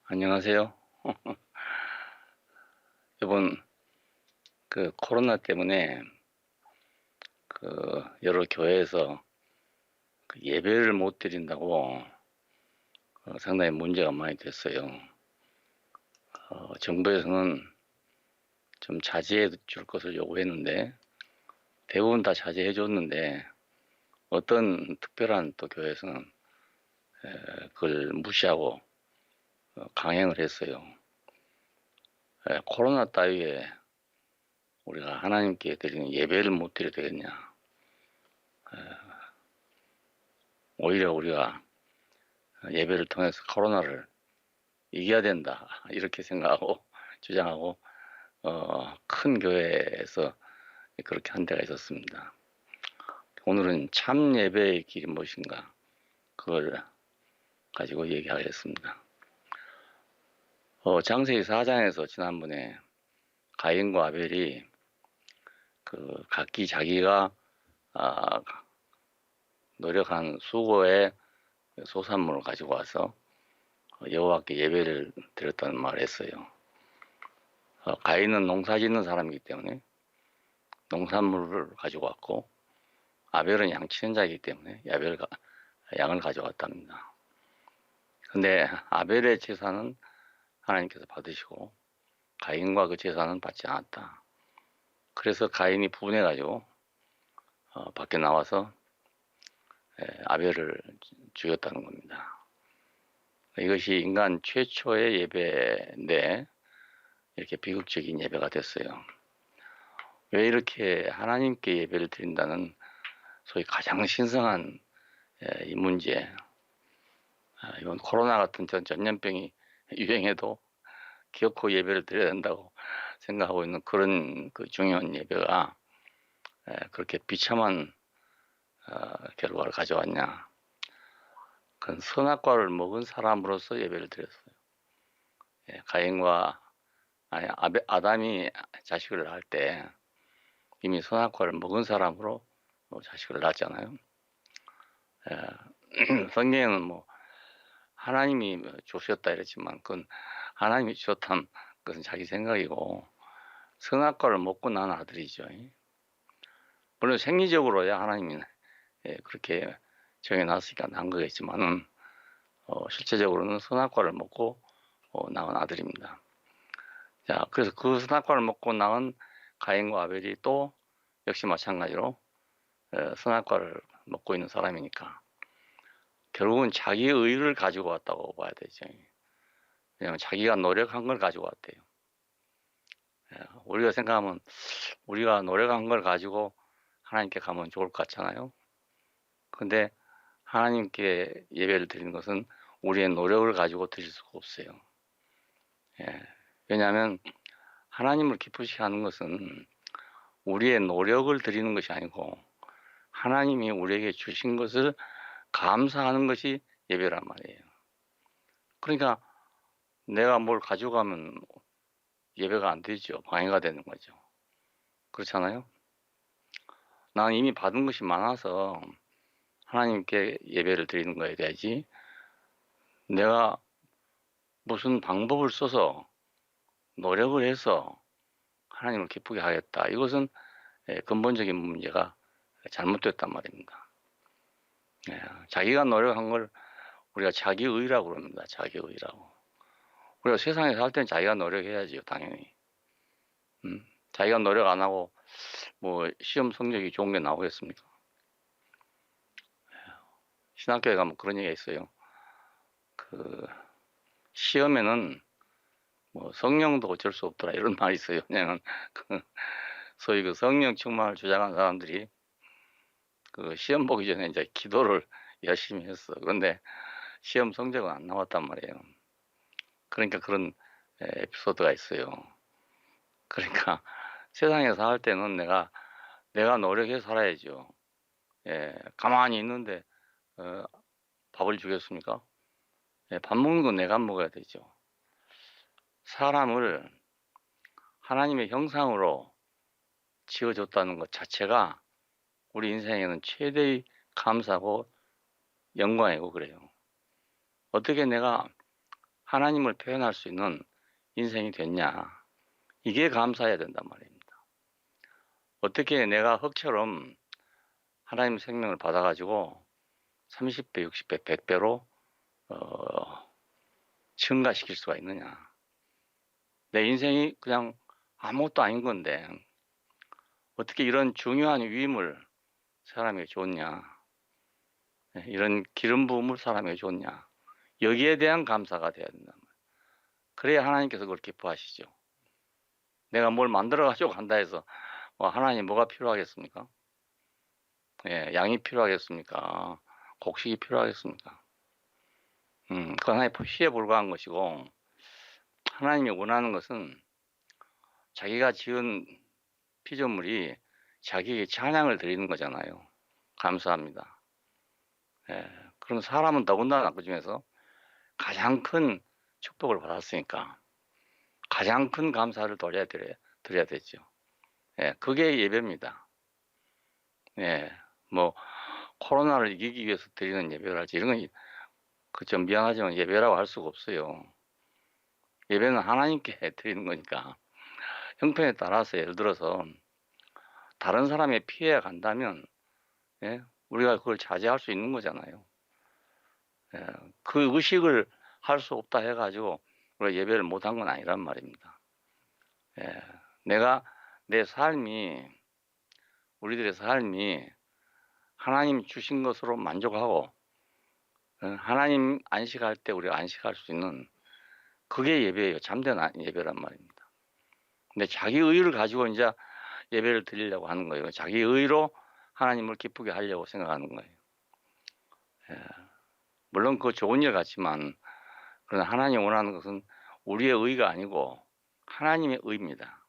안녕하세요. 이번 코로나 때문에 여러 교회에서 예배를 못 드린다고 상당히 문제가 많이 됐어요. 정부에서는 좀 자제해 줄 것을 요구했는데 대부분 다 자제해 줬는데 어떤 특별한 또 교회에서는 그걸 무시하고 강행을 했어요. 코로나 따위에 우리가 하나님께 드리는 예배를 못 드려도 되겠냐. 오히려 우리가 예배를 통해서 코로나를 이겨야 된다 이렇게 생각하고 주장하고 큰 교회에서 그렇게 한 데가 있었습니다. 오늘은 참 예배의 길이 무엇인가 그걸 가지고 얘기하겠습니다. 창세기 4장에서 지난번에 가인과 아벨이 각기 자기가 아, 노력한 수고의 소산물을 가지고 와서 여호와께 예배를 드렸다는 말을 했어요. 가인은 농사 짓는 사람이기 때문에 농산물을 가지고 왔고 아벨은 양치는 자이기 때문에 양을 가져왔답니다. 근데 아벨의 제사는 하나님께서 받으시고 가인과 그 제사는 받지 않았다. 그래서 가인이 분해가지고 밖에 나와서 아벨을 죽였다는 겁니다. 이것이 인간 최초의 예배인데 이렇게 비극적인 예배가 됐어요. 왜 이렇게 하나님께 예배를 드린다는 소위 가장 신성한 이 문제, 이번 코로나 같은 전염병이 유행해도 기어코 예배를 드려야 된다고 생각하고 있는 그런 중요한 예배가 그렇게 비참한 결과를 가져왔냐. 그건 선악과를 먹은 사람으로서 예배를 드렸어요. 가인과 아담이 자식을 낳을 때 이미 선악과를 먹은 사람으로 자식을 낳았잖아요. 성경에는 뭐 하나님이 주셨다 이랬지만 그건 하나님이 주셨던 것은 자기 생각이고 선악과를 먹고 난 아들이죠. 물론 생리적으로야 하나님이 그렇게 정해놨으니까 난 거겠지만은 실제적으로는 선악과를 먹고 낳은 아들입니다. 자, 그래서 그 선악과를 먹고 낳은 가인과 아벨이 또 역시 마찬가지로 선악과를 먹고 있는 사람이니까 결국은 자기의 의를 가지고 왔다고 봐야 되죠. 왜냐하면 자기가 노력한 걸 가지고 왔대요. 우리가 생각하면 우리가 노력한 걸 가지고 하나님께 가면 좋을 것 같잖아요. 근데 하나님께 예배를 드리는 것은 우리의 노력을 가지고 드릴 수가 없어요. 왜냐하면 하나님을 기쁘시게 하는 것은 우리의 노력을 드리는 것이 아니고 하나님이 우리에게 주신 것을 감사하는 것이 예배란 말이에요. 그러니까 내가 뭘 가져가면 예배가 안 되죠. 방해가 되는 거죠. 그렇잖아요. 나는 이미 받은 것이 많아서 하나님께 예배를 드리는 거에 대하지 내가 무슨 방법을 써서 노력을 해서 하나님을 기쁘게 하겠다. 이것은 근본적인 문제가 잘못됐단 말입니다. 자기가 노력한 걸 우리가 자기의라고 그럽니다. 자기의라고. 우리가 세상에 살 때는 자기가 노력해야지요. 당연히. 자기가 노력 안 하고 뭐 시험 성적이 좋은 게 나오겠습니까? 신학교에 가면 그런 얘기가 있어요. 시험에는 뭐 성령도 어쩔 수 없더라 이런 말이 있어요. 그냥 소위 성령 충만을 주장하는 사람들이 시험 보기 전에 이제 기도를 열심히 했어. 그런데 시험 성적은 안 나왔단 말이에요. 그러니까 그런 에피소드가 있어요. 그러니까 세상에 살 때는 내가 노력해 살아야죠. 가만히 있는데 밥을 주겠습니까? 밥 먹는 건 내가 먹어야 되죠. 사람을 하나님의 형상으로 지어줬다는 것 자체가 우리 인생에는 최대의 감사고 영광이고 그래요. 어떻게 내가 하나님을 표현할 수 있는 인생이 됐냐. 이게 감사해야 된단 말입니다. 어떻게 내가 흙처럼 하나님 생명을 받아가지고 30배, 60배, 100배로 증가시킬 수가 있느냐. 내 인생이 그냥 아무것도 아닌 건데 어떻게 이런 중요한 위임을 사람에게 줬냐. 이런 기름 부음을 사람에게 줬냐. 여기에 대한 감사가 돼야 된단 말이에요. 그래야 하나님께서 그걸 기뻐하시죠. 내가 뭘 만들어가지고 간다 해서 하나님 뭐가 필요하겠습니까? 양이 필요하겠습니까? 곡식이 필요하겠습니까? 그건 하나의 표시에 불과한 것이고 하나님이 원하는 것은 자기가 지은 피조물이 자기에게 찬양을 드리는 거잖아요. 감사합니다. 그럼 사람은 더군다나 그중에서 가장 큰 축복을 받았으니까 가장 큰 감사를 드려야 되죠. 그게 예배입니다. 뭐 코로나를 이기기 위해서 드리는 예배랄지 이런 건 좀 미안하지만 예배라고 할 수가 없어요. 예배는 하나님께 드리는 거니까 형편에 따라서 예를 들어서 다른 사람의 피해가 간다면 우리가 그걸 자제할 수 있는 거잖아요. 그 의식을 할 수 없다 해가지고 우리가 예배를 못한 건 아니란 말입니다. 내가 내 삶이 우리들의 삶이 하나님 주신 것으로 만족하고 하나님 안식할 때 우리가 안식할 수 있는 그게 예배예요. 참된 예배란 말입니다. 근데 자기 의를 가지고 이제 예배를 드리려고 하는 거예요. 자기 의로 하나님을 기쁘게 하려고 생각하는 거예요. 물론 그거 좋은 일 같지만 그러나 하나님 원하는 것은 우리의 의가 아니고 하나님의 의입니다.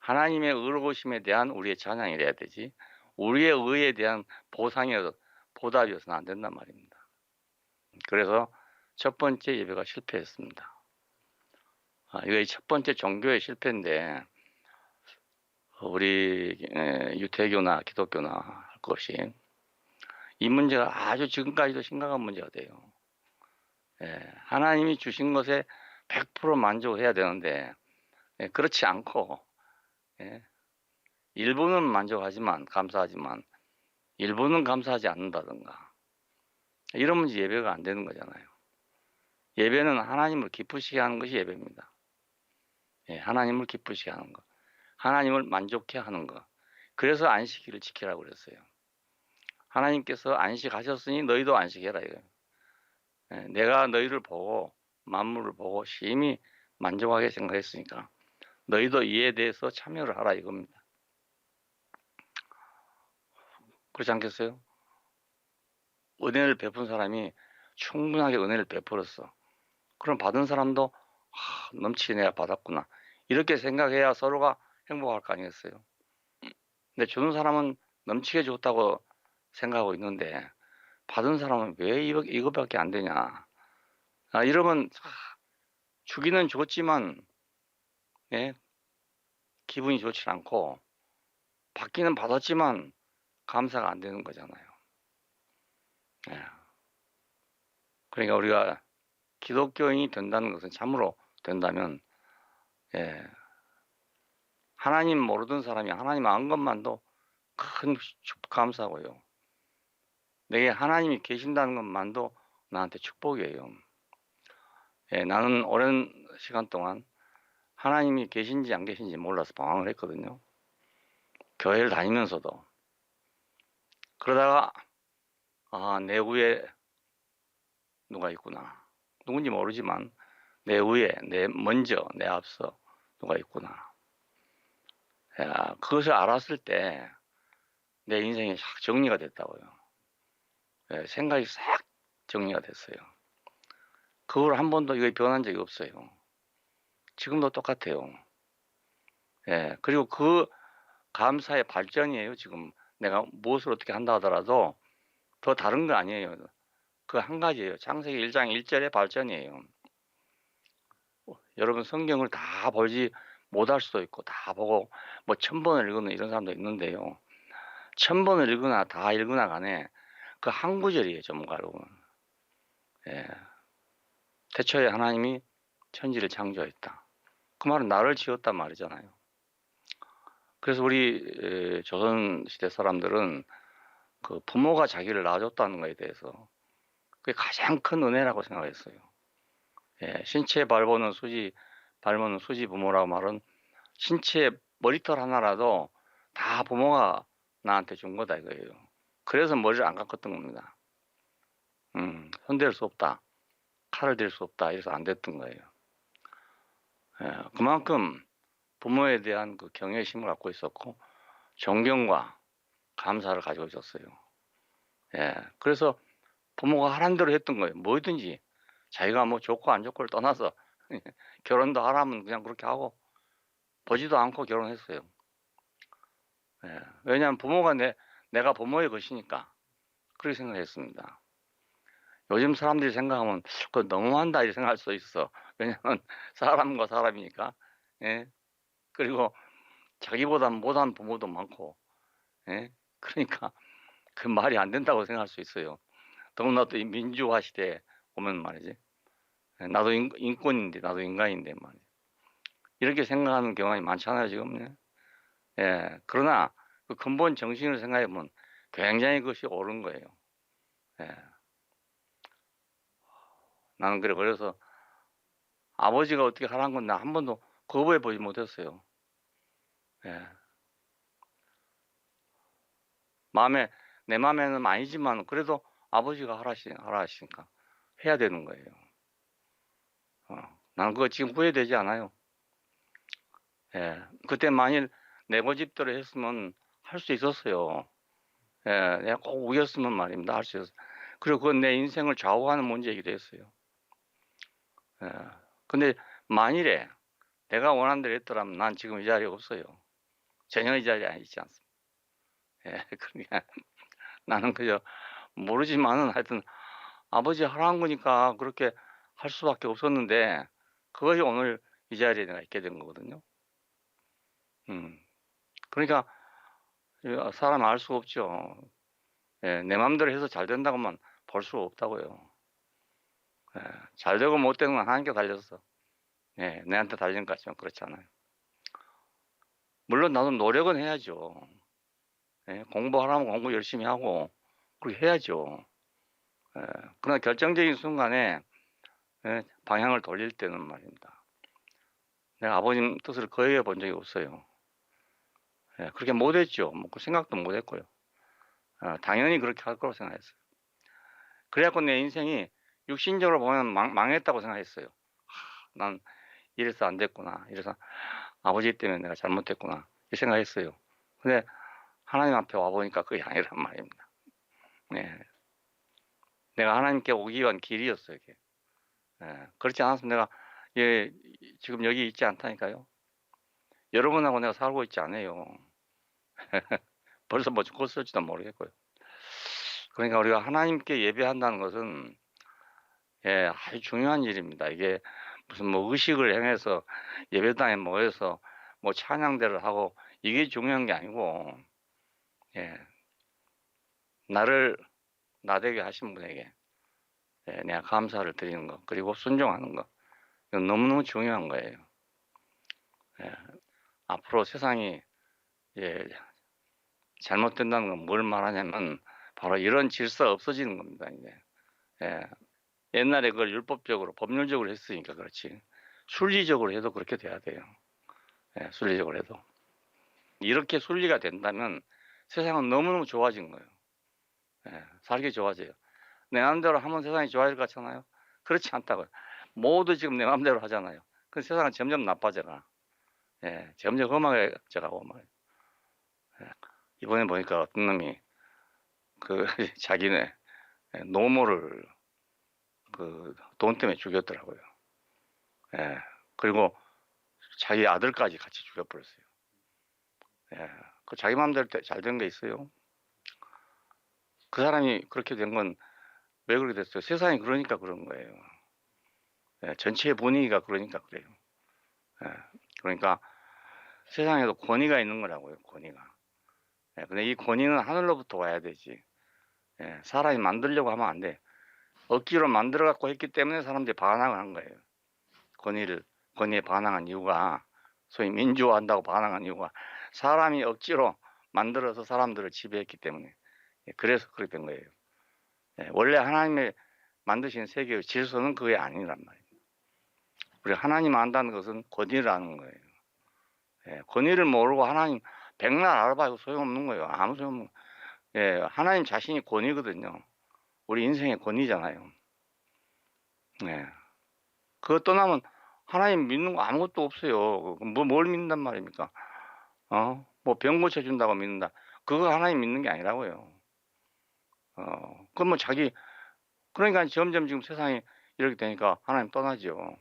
하나님의 의로우심에 대한 우리의 찬양이 돼야 되지 우리의 의에 대한 보답이어서는 안 된단 말입니다. 그래서 첫 번째 예배가 실패했습니다. 이거 첫 번째 종교의 실패인데 우리 유태교나 기독교나 할 것이 이 문제가 아주 지금까지도 심각한 문제가 돼요. 하나님이 주신 것에 100% 만족해야 되는데 그렇지 않고 일부는 만족하지만 감사하지만 일부는 감사하지 않는다든가 이러면 예배가 안 되는 거잖아요. 예배는 하나님을 기쁘시게 하는 것이 예배입니다. 하나님을 기쁘시게 하는 것, 하나님을 만족해 하는 것. 그래서 안식일을 지키라고 그랬어요. 하나님께서 안식하셨으니 너희도 안식해라 이거예요. 내가 너희를 보고 만물을 보고 심히 만족하게 생각했으니까 너희도 이에 대해서 참여를 하라 이겁니다. 그렇지 않겠어요? 은혜를 베푼 사람이 충분하게 은혜를 베풀었어. 그럼 받은 사람도 넘치게 내가 받았구나. 이렇게 생각해야 서로가 행복할 거 아니겠어요? 근데 주는 사람은 넘치게 줬다고 생각하고 있는데 받은 사람은 왜 이거밖에 안 되냐. 이러면 주기는 줬지만 기분이 좋지 않고 받기는 받았지만 감사가 안 되는 거잖아요. 그러니까 우리가 기독교인이 된다는 것은 참으로 된다면 하나님 모르던 사람이 하나님 안 것만도 큰 감사고요. 내게 하나님이 계신다는 것만도 나한테 축복이에요. 나는 오랜 시간 동안 하나님이 계신지 안 계신지 몰라서 방황을 했거든요. 교회를 다니면서도. 그러다가 내 위에 누가 있구나. 누군지 모르지만 내 위에, 내 앞서 누가 있구나. 그것을 알았을 때 내 인생이 싹 정리가 됐다고요. 생각이 싹 정리가 됐어요. 그걸 한 번도 이거 변한 적이 없어요. 지금도 똑같아요. 그리고 그 감사의 발전이에요. 지금 내가 무엇을 어떻게 한다 하더라도 더 다른 거 아니에요. 그 한 가지예요. 창세기 1장 1절의 발전이에요. 여러분 성경을 다 보지 못할 수도 있고 다 보고 뭐 1000번을 읽는 이런 사람도 있는데요. 1000번을 읽으나 다 읽으나 간에 그 한 구절이에요. 전문가로. 태초에 하나님이 천지를 창조했다. 그 말은 나를 지었단 말이잖아요. 그래서 우리 조선시대 사람들은 그 부모가 자기를 낳아줬다는 것에 대해서 그게 가장 큰 은혜라고 생각했어요. 예, 신체 발보는 수지, 발모는 수지 부모라고 말은 신체 머리털 하나라도 다 부모가 나한테 준 거다 이거예요. 그래서 머리를 안 깎았던 겁니다. 손댈 수 없다. 칼을 댈 수 없다. 이래서 안 됐던 거예요. 예, 그만큼 부모에 대한 그 경외심을 갖고 있었고 존경과 감사를 가지고 있었어요. 예, 그래서 부모가 하란 대로 했던 거예요. 뭐든지 자기가 뭐 좋고 안 좋고를 떠나서 결혼도 하라면 그냥 그렇게 하고 보지도 않고 결혼했어요. 예, 왜냐하면 부모가 내가 부모의 것이니까 그렇게 생각했습니다. 요즘 사람들이 생각하면 그 너무한다 이렇게 생각할 수 있어. 왜냐하면 사람과 사람이니까. 예? 그리고 자기보다 못한 부모도 많고. 예? 그러니까 그 말이 안 된다고 생각할 수 있어요. 더구나 또 이 민주화 시대에 오면 말이지. 예, 나도 인권인데 나도 인간인데 말이지. 이렇게 생각하는 경향이 많잖아요 지금. 예. 그러나 그 근본 정신을 생각해 보면 굉장히 그것이 옳은 거예요. 예. 나는 그래서 아버지가 어떻게 하라는 건 나 한 번도 거부해 보지 못했어요. 예. 내 마음에는 아니지만 그래도 아버지가 하라 하시니까 해야 되는 거예요. 나는 그거 지금 후회되지 않아요. 예. 그때 만일 내 고집대로 했으면 할 수 있었어요. 예. 내가 꼭 우겼으면 말입니다. 할 수 있었어요. 그리고 그건 내 인생을 좌우하는 문제이기도 했어요. 예. 근데 만일에 내가 원하는 대로 했더라면 난 지금 이 자리에 없어요. 전혀 이 자리에 있지 않습니다. 예. 그러니까 나는 그저 모르지만은 하여튼 아버지 하라는 거니까 그렇게 할 수밖에 없었는데 그것이 오늘 이 자리에 내가 있게 된 거거든요. 그러니까 사람 알 수 없죠. 예, 내 마음대로 해서 잘 된다고만 볼 수 없다고요. 예, 잘 되고 못 되는 건 하나님께 달렸어. 예, 내한테 달린 것 같지만 그렇지 않아요. 물론 나도 노력은 해야죠. 예, 공부하라면 공부 열심히 하고 그렇게 해야죠. 예, 그러나 결정적인 순간에 방향을 돌릴 때는 말입니다. 내가 아버님 뜻을 거역해 본 적이 없어요. 예, 그렇게 못했죠. 뭐 그 생각도 못했고요. 당연히 그렇게 할 거라고 생각했어요. 그래갖고 내 인생이 육신적으로 보면 망했다고 생각했어요. 난 이래서 안 됐구나. 이래서 아버지 때문에 내가 잘못했구나. 이 생각했어요. 근데 하나님 앞에 와보니까 그게 아니란 말입니다. 예. 내가 하나님께 오기 위한 길이었어요. 이게. 예. 그렇지 않았으면 내가 지금 여기 있지 않다니까요. 여러분하고 내가 살고 있지 않아요. 벌써 뭐 죽었을지도 모르겠고요. 그러니까 우리가 하나님께 예배한다는 것은 아주 중요한 일입니다. 이게 무슨 뭐 의식을 행해서 예배당에 모여서 뭐 찬양대를 하고 이게 중요한 게 아니고 나를 나되게 하신 분에게 내가 감사를 드리는 것 그리고 순종하는 것 이건 너무너무 중요한 거예요. 앞으로 세상이 잘못된다는 건 뭘 말하냐면 바로 이런 질서 없어지는 겁니다. 이제. 옛날에 그걸 율법적으로 법률적으로 했으니까 그렇지 순리적으로 해도 그렇게 돼야 돼요. 순리적으로 해도 이렇게 순리가 된다면 세상은 너무너무 좋아진 거예요. 살기 좋아져요. 내 마음대로 하면 세상이 좋아질 것 같잖아요. 그렇지 않다고요. 모두 지금 내 마음대로 하잖아요. 그 세상은 점점 나빠져가. 점점 험악해져가고 말이에요. 이번에 보니까 어떤 놈이 그 자기네 노모를 그 돈 때문에 죽였더라고요. 그리고 자기 아들까지 같이 죽여버렸어요. 그 자기 마음대로 잘 된 게 있어요. 그 사람이 그렇게 된 건 왜 그렇게 됐어요? 세상이 그러니까 그런 거예요. 전체 분위기가 그러니까 그래요. 그러니까 세상에도 권위가 있는 거라고요. 권위가. 근데 이 권위는 하늘로부터 와야 되지. 사람이 만들려고 하면 안 돼. 억지로 만들어 갖고 했기 때문에 사람들이 반항을 한 거예요. 권위에 반항한 이유가, 소위 민주화한다고 반항한 이유가 사람이 억지로 만들어서 사람들을 지배했기 때문에, 그래서 그렇게 된 거예요. 원래 하나님의 만드신 세계의 질서는 그게 아니란 말이에요. 우리 하나님 안다는 것은 권위를 아는 거예요. 권위를 모르고 하나님 백날 알아봐도 소용없는 거예요. 아무 소용없는 거예요. 하나님 자신이 권위거든요. 우리 인생의 권위잖아요. 그거 떠나면 하나님 믿는 거 아무것도 없어요. 뭘 믿는단 말입니까? 뭐 병 고쳐준다고 믿는다. 그거 하나님 믿는 게 아니라고요. 그럼 뭐 그러니까 점점 지금 세상이 이렇게 되니까 하나님 떠나죠.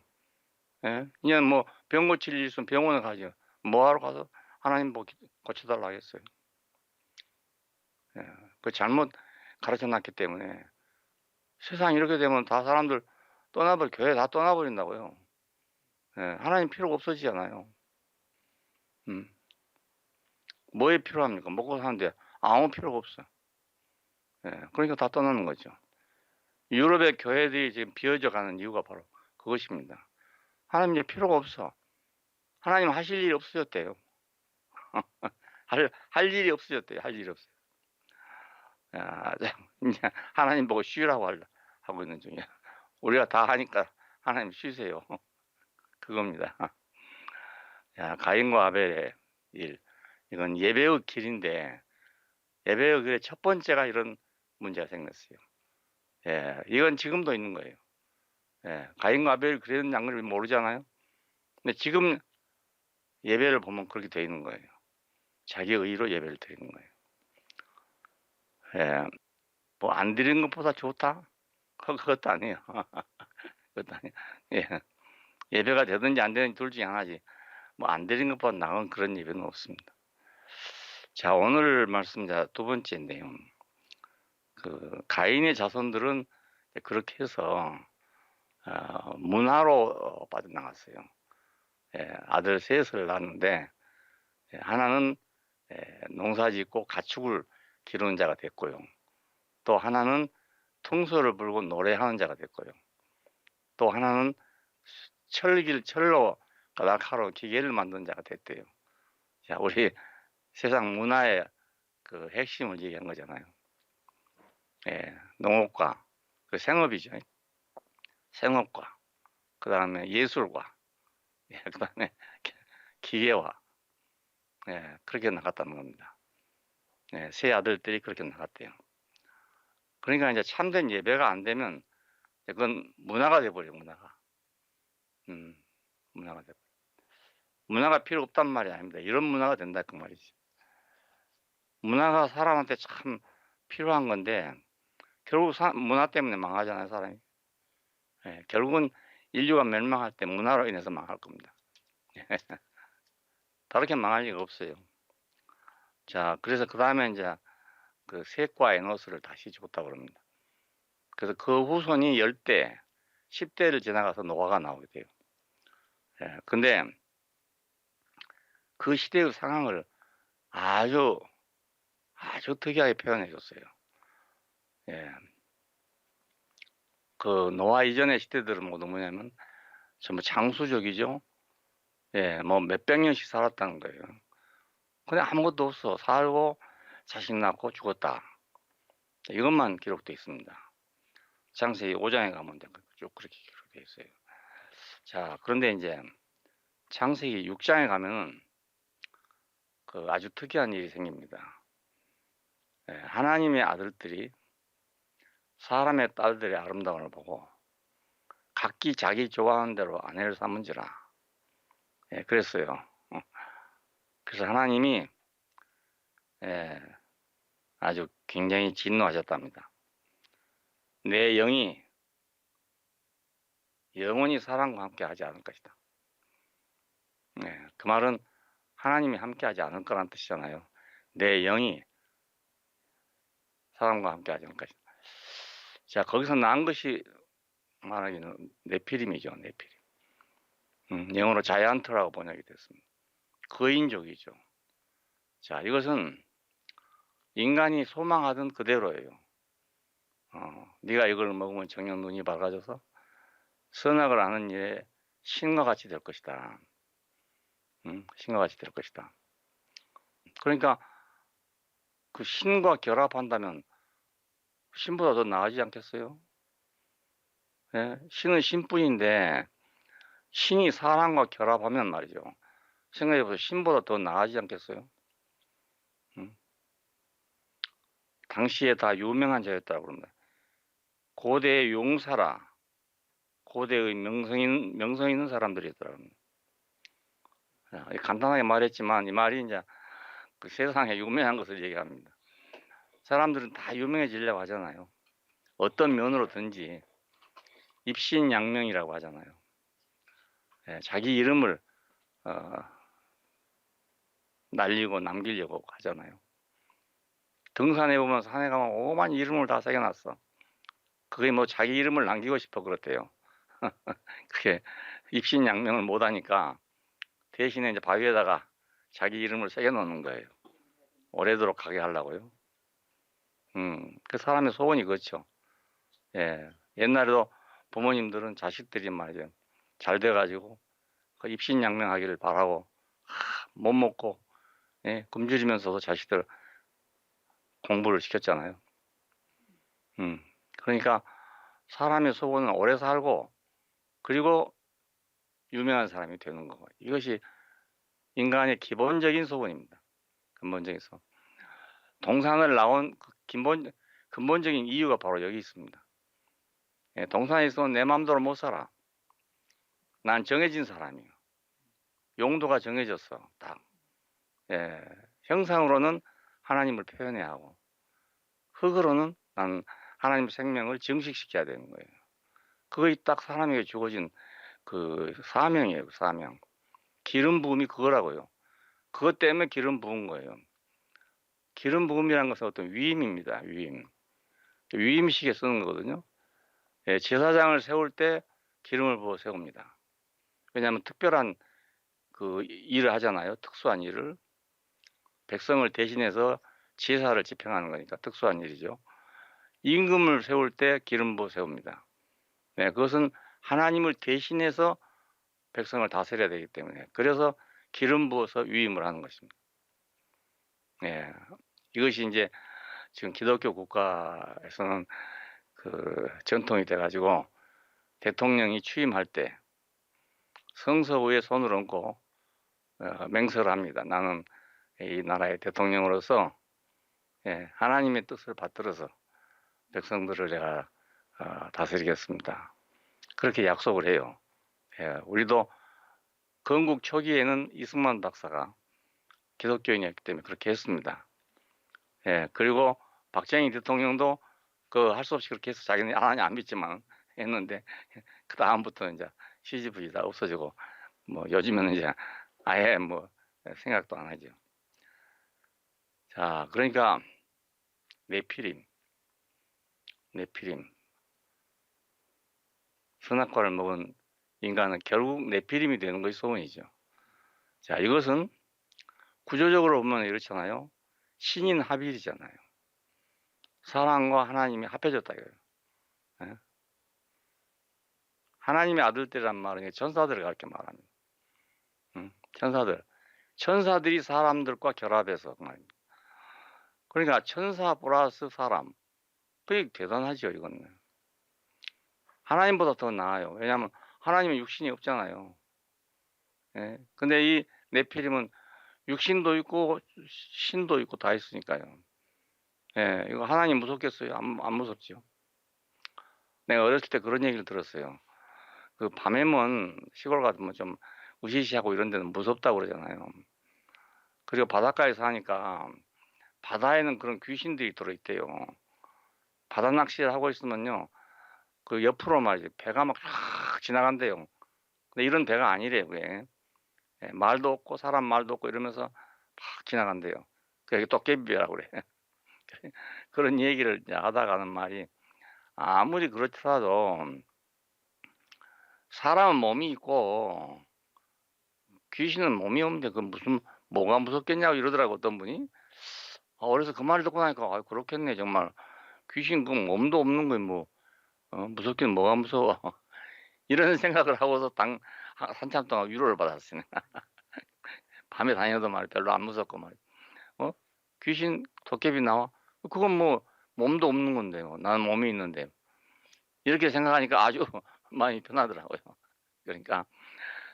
그냥 뭐 병 고칠 일 있으면 병원에 가죠. 뭐하러 가서 하나님 뭐 고쳐달라 하겠어요. 그 잘못 가르쳐 놨기 때문에 세상이 이렇게 되면 다 사람들 교회 다 떠나버린다고요. 하나님 필요가 없어지잖아요. 뭐에 필요합니까? 먹고 사는데 아무 필요가 없어요. 그러니까 다 떠나는 거죠. 유럽의 교회들이 지금 비어져 가는 이유가 바로 그것입니다. 하나님 이제 필요가 없어. 하나님 하실 일이 없어졌대요. 할 일이 없어졌대요. 할 일이 없어요. 이제 하나님 보고 쉬라고 하고 있는 중이야. 우리가 다 하니까 하나님 쉬세요. 그겁니다. 가인과 아벨의 일. 이건 예배의 길인데, 예배의 길의 첫 번째가 이런 문제가 생겼어요. 이건 지금도 있는 거예요. 가인과 아벨이 그랬는지 안 그랬는지 모르잖아요. 근데 지금 예배를 보면 그렇게 되어 있는 거예요. 자기 의로 예배를 드리는 거예요. 뭐 안 드리는 것보다 좋다? 그것도 아니에요. 그것도 아니에요. 예배가 되든지 안 되든지 둘 중에 하나지. 뭐 안 드리는 것보다 나은 그런 예배는 없습니다. 자, 오늘 말씀 두 번째인데요. 가인의 자손들은 그렇게 해서 문화로 빠져나갔어요. 아들 셋을 낳았는데, 하나는 농사짓고 가축을 기르는 자가 됐고요. 또 하나는 퉁소를 불고 노래하는 자가 됐고요. 또 하나는 철로 가닥하러 기계를 만드는 자가 됐대요. 자, 우리 세상 문화의 그 핵심을 얘기한 거잖아요. 농업과 그 생업이죠. 생업과 그 다음에 예술과 그 다음에 기계와 그렇게 나갔다는 겁니다. 세 아들들이 그렇게 나갔대요. 그러니까 이제 참된 예배가 안 되면 그건 문화가 돼버려요. 문화가 돼버려요. 문화가 필요 없단 말이 아닙니다. 이런 문화가 된다 그 말이죠. 문화가 사람한테 참 필요한 건데 결국 문화 때문에 망하잖아요, 사람이. 결국은 인류가 멸망할 때 문화로 인해서 망할 겁니다. 다르게 망할 리가 없어요. 자, 그래서 그 다음에 이제 그 셋과 에노스를 다시 줬다고 그럽니다. 그래서 그 후손이 10대, 10대를 지나가서 노아가 나오게 돼요. 근데 그 시대의 상황을 아주 특이하게 표현해 줬어요. 그 노아 이전의 시대들은 모두 뭐냐면 전부 장수족이죠. 뭐 몇백 년씩 살았다는 거예요. 근데 아무것도 없어. 살고 자식 낳고 죽었다. 이것만 기록되어 있습니다. 창세기 5장에 가면 쭉 그렇게 기록되어 있어요. 자, 그런데 이제 창세기 6장에 가면은 그 아주 특이한 일이 생깁니다. 하나님의 아들들이 사람의 딸들의 아름다움을 보고 각기 자기 좋아하는 대로 아내를 삼은지라. 그랬어요. 그래서 하나님이 아주 굉장히 진노하셨답니다. 내 영이 영원히 사람과 함께 하지 않을 것이다. 그 말은 하나님이 함께 하지 않을 거란 뜻이잖아요. 내 영이 사람과 함께 하지 않을 것이다. 자, 거기서 난 것이 말하기는 네피림이죠. 네피림. 영어로 자이언트라고 번역이 됐습니다. 거인족이죠. 자, 이것은 인간이 소망하던 그대로예요. 네가 이걸 먹으면 정녕 눈이 밝아져서 선악을 아는 일에 신과 같이 될 것이다. 신과 같이 될 것이다. 그러니까 그 신과 결합한다면 신보다 더 나아지지 않겠어요? 예? 신은 신뿐인데 신이 사람과 결합하면 말이죠. 생각해보세요. 신보다 더 나아지지 않겠어요? 당시에 다 유명한 자였다고 그럽니다. 고대의 용사라, 고대의 명성 있는 사람들이더라고요. 간단하게 말했지만 이 말이 이제 그 세상에 유명한 것을 얘기합니다. 사람들은 다 유명해지려고 하잖아요. 어떤 면으로든지 입신양명이라고 하잖아요. 자기 이름을 날리고 남기려고 하잖아요. 등산해 보면 산에 가면 오만 이름을 다 새겨놨어. 그게 뭐 자기 이름을 남기고 싶어 그렇대요. 그게 입신양명을 못하니까 대신에 이제 바위에다가 자기 이름을 새겨놓는 거예요. 오래도록 가게 하려고요. 그 사람의 소원이 그렇죠. 예. 옛날에도 부모님들은 자식들이 말이죠. 잘 돼가지고 그 입신양명하기를 바라고 못 먹고 굶주리면서도 자식들 공부를 시켰잖아요. 그러니까 사람의 소원은 오래 살고 그리고 유명한 사람이 되는 거고 이것이 인간의 기본적인 소원입니다. 근본적인 소원. 동산을 나온 그 근본적인 이유가 바로 여기 있습니다. 동산에 있으면 내 마음대로 못 살아. 난 정해진 사람이에요. 용도가 정해졌어. 딱. 형상으로는 하나님을 표현해야 하고 흙으로는 난 하나님 생명을 증식시켜야 되는 거예요. 그것이 딱 사람에게 주어진 그 사명이에요. 사명. 기름 부음이 그거라고요. 그것 때문에 기름 부은 거예요. 기름 부음이라는 것은 어떤 위임입니다. 위임. 위임식에 쓰는 거거든요. 제사장을 세울 때 기름을 부어 세웁니다. 왜냐하면 특별한 그 일을 하잖아요. 특수한 일을. 백성을 대신해서 제사를 집행하는 거니까 특수한 일이죠. 임금을 세울 때 기름 부어 세웁니다. 그것은 하나님을 대신해서 백성을 다스려야 되기 때문에 그래서 기름 부어서 위임을 하는 것입니다. 이것이 이제 지금 기독교 국가에서는 그 전통이 돼가지고 대통령이 취임할 때 성서 위에 손을 얹고 맹세를 합니다. 나는 이 나라의 대통령으로서 하나님의 뜻을 받들어서 백성들을 내가 다스리겠습니다. 그렇게 약속을 해요. 우리도 건국 초기에는 이승만 박사가 기독교인이었기 때문에 그렇게 했습니다. 그리고 박정희 대통령도 그 할 수 없이 그렇게 해서 자기는 하나님 안 믿지만 했는데 그 다음부터 이제 CGV 다 없어지고 뭐 요즘에는 이제 아예 뭐 생각도 안 하죠. 자, 그러니까 네피림 선악과를 먹은 인간은 결국 네피림이 되는 것이 소원이죠. 자, 이것은 구조적으로 보면 이렇잖아요. 신인 합일이잖아요. 사람과 하나님이 합해졌다 이거예요. 하나님의 아들들이란 말은 천사들을 가르쳐 말합니다. 천사들이 사람들과 결합해서 말입니다. 그러니까 천사 플러스 사람, 그게 대단하죠 이거는. 하나님보다 더 나아요. 왜냐하면 하나님은 육신이 없잖아요. 근데 이 네피림은 육신도 있고 신도 있고 다 있으니까요. 이거 하나님 무섭겠어요? 안 무섭죠. 내가 어렸을 때 그런 얘기를 들었어요. 그 밤에면 시골 가면 좀 으시시하고 이런 데는 무섭다고 그러잖아요. 그리고 바닷가에 사니까 바다에는 그런 귀신들이 들어있대요. 바다 낚시를 하고 있으면요. 그 옆으로 말이지 배가 막 지나간대요. 근데 이런 배가 아니래요. 그게. 말도 없고 사람 말도 없고 이러면서 막 지나간대요. 그게 도깨비라고 그래. 그런 얘기를 하다가 하는 말이 아무리 그렇더라도 사람은 몸이 있고 귀신은 몸이 없는데 그 무슨 뭐가 무섭겠냐고 이러더라고 어떤 분이. 그래서 그 말을 듣고 나니까 그렇겠네 정말 귀신 그 몸도 없는 거에 뭐 무섭긴 뭐가 무서워. 이런 생각을 하고서 한참 동안 위로를 받았으니 밤에 다녀도 말이야 별로 안 무섭고 말이야. 귀신 도깨비 나와? 그건 뭐 몸도 없는 건데요. 나는 몸이 있는데. 이렇게 생각하니까 아주 많이 편하더라고요. 그러니까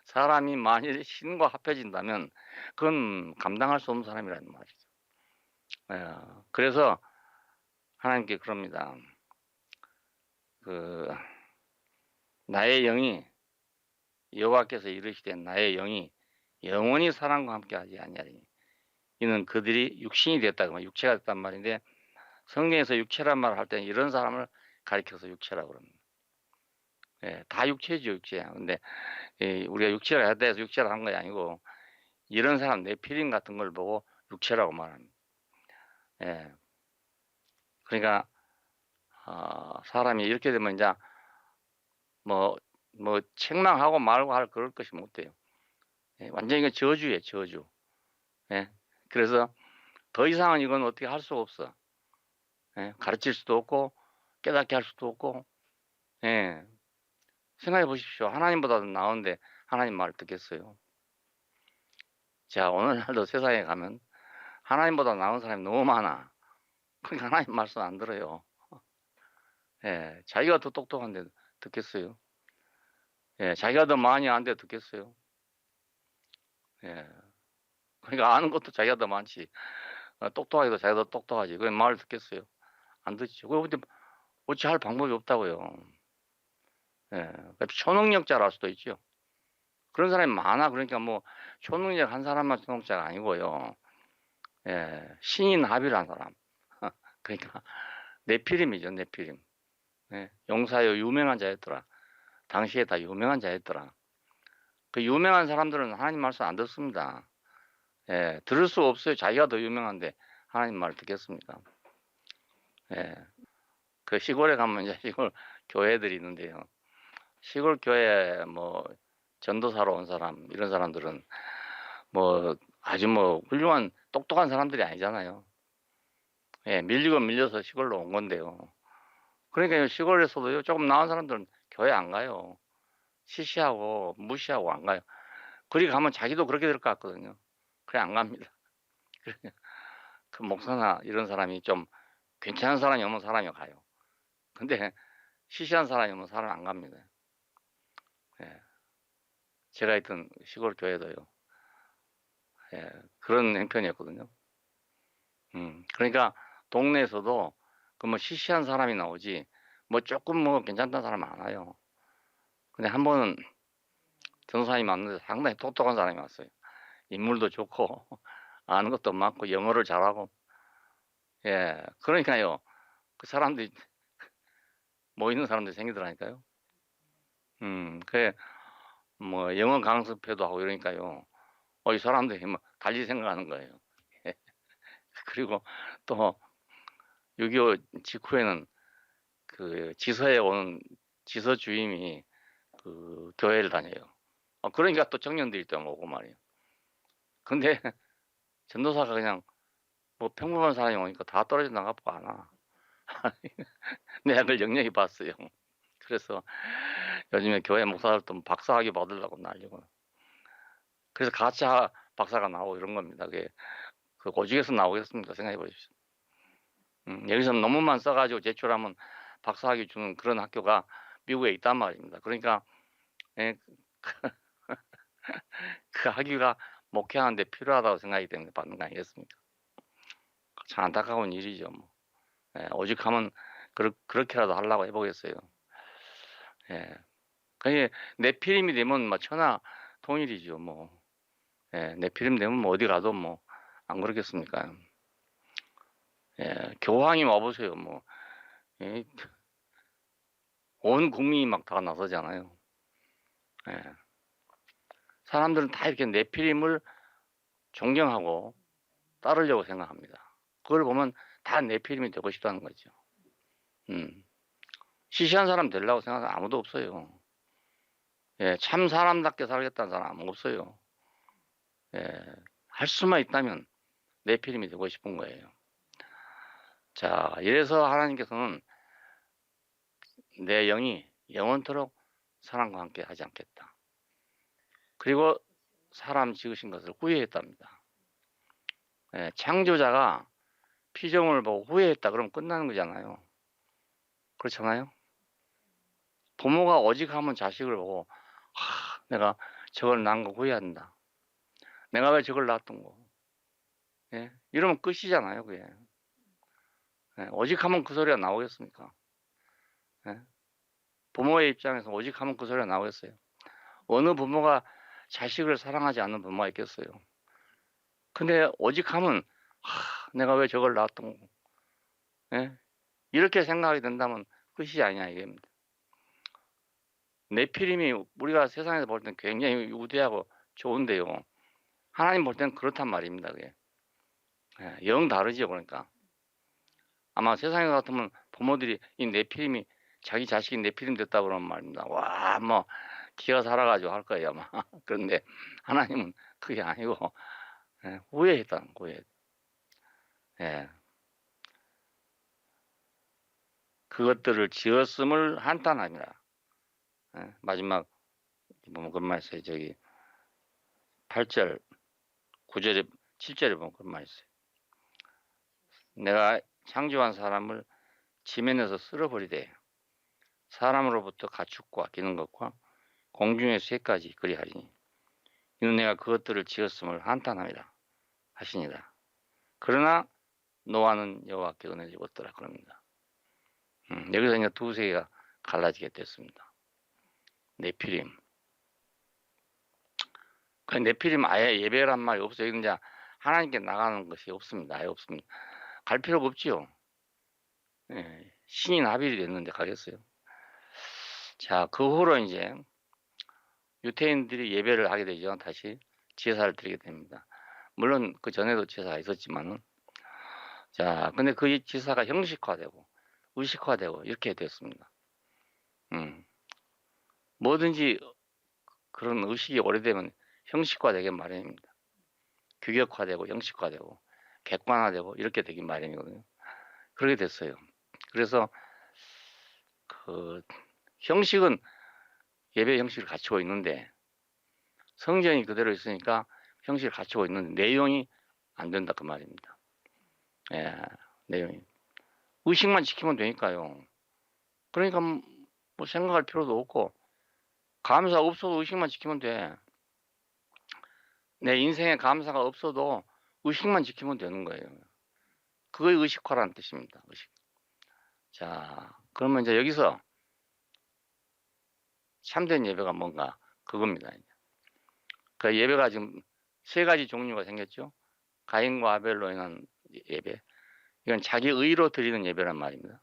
사람이 만일 신과 합해진다면 그건 감당할 수 없는 사람이라는 말이죠. 그래서 하나님께 그럽니다. 그 나의 영이 여호와께서 이르시되 나의 영이 영원히 사람과 함께하지 아니하리니 이는 그들이 육신이 됐다, 육체가 됐단 말인데 성경에서 육체란 말을 할 때는 이런 사람을 가리켜서 육체라고 그럽니다. 다 육체죠, 육체야. 근데 우리가 육체를 했다 해서 육체를 한 게 아니고 이런 사람 네피림 같은 걸 보고 육체라고 말합니다. 그러니까 사람이 이렇게 되면 이제 뭐 책망하고 말고 할 그럴 것이 못 돼요. 완전히 이건 저주예요, 저주. 그래서 더 이상은 이건 어떻게 할 수가 없어. 가르칠 수도 없고 깨닫게 할 수도 없고. 생각해 보십시오. 하나님보다도 나은데 하나님 말을 듣겠어요? 자, 오늘날도 세상에 가면 하나님보다 나은 사람이 너무 많아. 그러니까 하나님 말씀 안 들어요. 자기가 더 똑똑한데 듣겠어요? 자기가 더 많이 아는데 듣겠어요? 그러니까 아는 것도 자기가 더 많지. 똑똑하기도 자기가 더 똑똑하지. 그 말을 듣겠어요? 안 듣죠. 근데 어찌 할 방법이 없다고요. 초능력자랄 수도 있죠. 그런 사람이 많아. 그러니까 뭐 초능력 한 사람만 초능력자가 아니고요. 신인 합의란 사람. 그러니까 네피림이죠, 네피림. 용사여 유명한 자였더라. 당시에 다 유명한 자였더라. 그 유명한 사람들은 하나님 말씀 안 듣습니다. 들을 수 없어요. 자기가 더 유명한데 하나님 말 듣겠습니까? 그 시골에 가면 이제 시골 교회들이 있는데요. 시골 교회 뭐 전도사로 온 사람 이런 사람들은 뭐 아주 뭐 훌륭한 똑똑한 사람들이 아니잖아요. 밀리고 밀려서 시골로 온 건데요. 그러니까 시골에서도 조금 나은 사람들은 교회 안 가요. 시시하고 무시하고 안 가요. 그리 가면 자기도 그렇게 될 것 같거든요. 그래 안 갑니다. 그 목사나 이런 사람이 좀 괜찮은 사람이 오면 사람이 가요. 근데 시시한 사람이 오면 사람 안 갑니다. 제가 있던 시골 교회도요. 그런 형편이었거든요. 그러니까 동네에서도 그 뭐 시시한 사람이 나오지 뭐 조금 뭐 괜찮다는 사람 안 와요. 근데 한 번은 전도사님 왔는데 상당히 똑똑한 사람이 왔어요. 인물도 좋고 아는 것도 많고 영어를 잘하고. 그러니까요. 그 사람들이 모이는 사람들이 생기더라니까요. 그래 뭐 영어 강습회도 하고 이러니까요. 이 사람들이 뭐 달리 생각하는 거예요. 그리고 또 6.25 직후에는 그 지서에 오는 지서 주임이 그 교회를 다녀요. 그러니까 또 청년들이 또 오고 말이에요. 근데 전도사가 그냥 뭐 평범한 사람이 오니까 다 떨어져 나가고 안 와. 내가 그걸 영영히 봤어요. 그래서 요즘에 교회 목사들도 박사학위 받으려고 난리고. 그래서 가짜 박사가 나오고 이런 겁니다. 그게 그 오직에서 나오겠습니까? 생각해 보십시오. 여기서 논문만 써가지고 제출하면 박사학위 주는 그런 학교가 미국에 있단 말입니다. 그러니까 그 학위가 목회하는데 필요하다고 생각이 때문에 받는 거 아니겠습니까? 참 안타까운 일이죠. 뭐. 오직하면 그렇게라도 하려고 해보겠어요. 그게 네피림이 되면 뭐 천하 통일이죠. 뭐. 네피림 되면 뭐 어디 가도 뭐 안 그렇겠습니까? 교황이 와보세요. 뭐. 온 국민이 막 다 나서잖아요. 사람들은 다 이렇게 네피림을 존경하고 따르려고 생각합니다. 그걸 보면 다 네피림이 되고 싶다는 거죠. 시시한 사람 되려고 생각하는 아무도 없어요. 참 사람답게 살겠다는 사람 없어요. 할 수만 있다면 네피림이 되고 싶은 거예요. 자, 이래서 하나님께서는 내 영이 영원토록 사람과 함께 하지 않겠다. 그리고 사람 지으신 것을 후회했답니다. 예, 창조자가 피조물을 보고 후회했다 그러면 끝나는 거잖아요. 그렇잖아요. 부모가 오직하면 자식을 보고 내가 저걸 낳은 거 후회한다. 내가 왜 저걸 낳았던 거. 예? 이러면 끝이잖아요. 그게. 예? 오직하면 그 소리가 나오겠습니까? 예? 부모의 입장에서 오직하면 그 소리가 나오겠어요. 어느 부모가 자식을 사랑하지 않는 부모가 있겠어요. 근데 오직하면 내가 왜 저걸 낳았던 거. 예? 이렇게 생각하게 된다면 끝이 아니냐 이겁니다. 네피림이 우리가 세상에서 볼 땐 굉장히 우대하고 좋은데요. 하나님 볼 때는 그렇단 말입니다. 그게. 예, 영 다르죠. 그러니까. 아마 세상에 같으면 부모들이 이 네피림이 자기 자식이 네피림 됐다 그러는 말입니다. 와, 뭐 기가 살아가지고 할 거예요 아마. 그런데 하나님은 그게 아니고 후회했다는 거예요. 예. 그것들을 지었음을 한탄합니다. 예. 마지막 보면 그런 말 있어요. 저기 8절, 9절에 7절에 보면 그런 말 있어요. 내가 창조한 사람을 지면에서 쓸어버리되 사람으로부터 가축과 기는 것과 공중의 새까지 그리하리니 이는 내가 그것들을 지었음을 한탄합니다 하시니라. 그러나 노아는 여호와께 은혜를 입었더라 그럽니다. 여기서 이제 두 세계가 갈라지게 됐습니다. 네피림. 그 네피림 아예 예배란 말이 없어요. 이제 하나님께 나가는 것이 없습니다. 아예 없습니다. 갈 필요가 없지요. 예, 신이 나빌이 됐는데 가겠어요. 자, 그 후로 이제 유태인들이 예배를 하게 되죠. 다시 제사를 드리게 됩니다. 물론 그 전에도 제사가 있었지만은 자, 근데 그 제사가 형식화되고 의식화되고 이렇게 됐습니다. 뭐든지 그런 의식이 오래되면 형식화되기 마련입니다. 규격화되고 형식화되고 객관화되고 이렇게 되기 마련이거든요. 그렇게 됐어요. 그래서 그 형식은 예배 형식을 갖추고 있는데 성전이 그대로 있으니까 형식을 갖추고 있는데 내용이 안 된다 그 말입니다. 예, 내용이 의식만 지키면 되니까요. 그러니까 뭐 생각할 필요도 없고 감사 없어도 의식만 지키면 돼. 내 인생에 감사가 없어도 의식만 지키면 되는 거예요. 그게 의식화라는 뜻입니다. 의식. 자, 그러면 이제 여기서 참된 예배가 뭔가 그겁니다. 그 예배가 지금 세 가지 종류가 생겼죠. 가인과 아벨로 인한 예배. 이건 자기 의로 드리는 예배란 말입니다.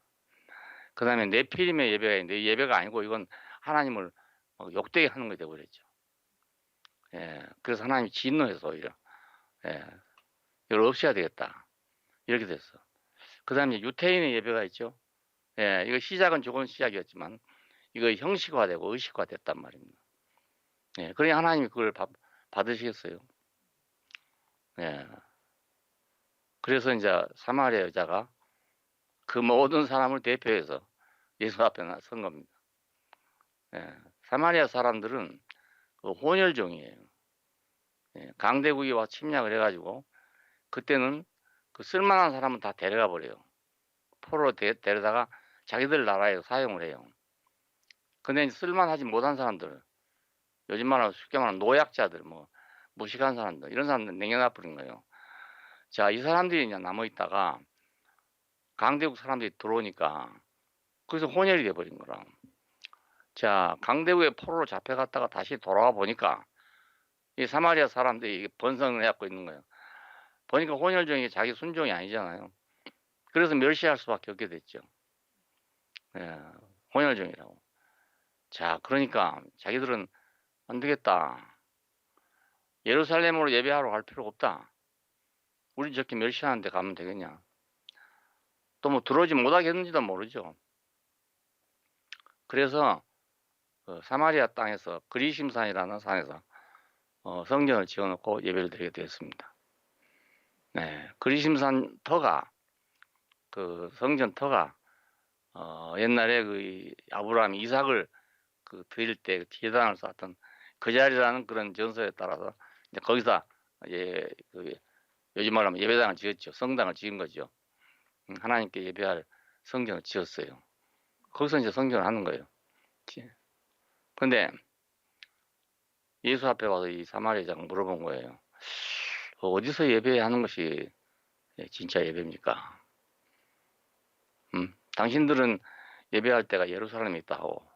그 다음에 네피림의 예배가 있는데 예배가 아니고 이건 하나님을 욕되게 하는 게 되어버렸죠. 예, 그래서 하나님이 진노해서 오히려 이걸 없애야 되겠다. 이렇게 됐어. 그 다음에 유태인의 예배가 있죠. 예, 이거 시작은 좋은 시작이었지만 이거 형식화되고 의식화됐단 말입니다. 예, 그러니 하나님이 그걸 받으시겠어요. 예. 그래서 이제 사마리아 여자가 그 모든 사람을 대표해서 예수 앞에 선 겁니다. 예, 사마리아 사람들은 그 혼혈종이에요. 예, 강대국이 와 침략을 해가지고 그때는 그 쓸만한 사람은 다 데려가 버려요. 포로로 데려다가 자기들 나라에 사용을 해요. 근데 쓸만하지 못한 사람들, 요즘 말하면 쉽게 말하면 노약자들, 뭐 무식한 사람들, 이런 사람들 냉겨놔 버린 거예요. 자, 이 사람들이 이제 남아 있다가 강대국 사람들이 들어오니까 그래서 혼혈이 돼 버린 거라. 자, 강대국의 포로로 잡혀갔다가 다시 돌아와 보니까 이 사마리아 사람들이 번성을 해갖고 있는 거예요. 보니까 혼혈종이 자기 순종이 아니잖아요. 그래서 멸시할 수밖에 없게 됐죠. 예, 혼혈종이라고. 자, 그러니까 자기들은 안 되겠다. 예루살렘으로 예배하러 갈 필요가 없다. 우리 저렇게 멸시하는 데 가면 되겠냐. 또 뭐 들어오지 못하겠는지도 모르죠. 그래서 그 사마리아 땅에서 그리심산이라는 산에서 성전을 지어놓고 예배를 드리게 되었습니다. 네, 그리심산 터가 그 성전터가 옛날에 그 아브라함이 이삭을 그 드릴 때 제단을 쌓았던 그 자리라는 그런 전설에 따라서 이제 거기서 그 요즘 말로 하면 예배당을 지었죠. 성당을 지은 거죠. 하나님께 예배할 성전을 지었어요. 거기서 이제 성전을 하는 거예요. 근데 예수 앞에 와서 이 사마리아 여자가 물어본 거예요. 어디서 예배하는 것이 진짜 예배입니까? 당신들은 예배할 때가 예루살렘에 있다 하고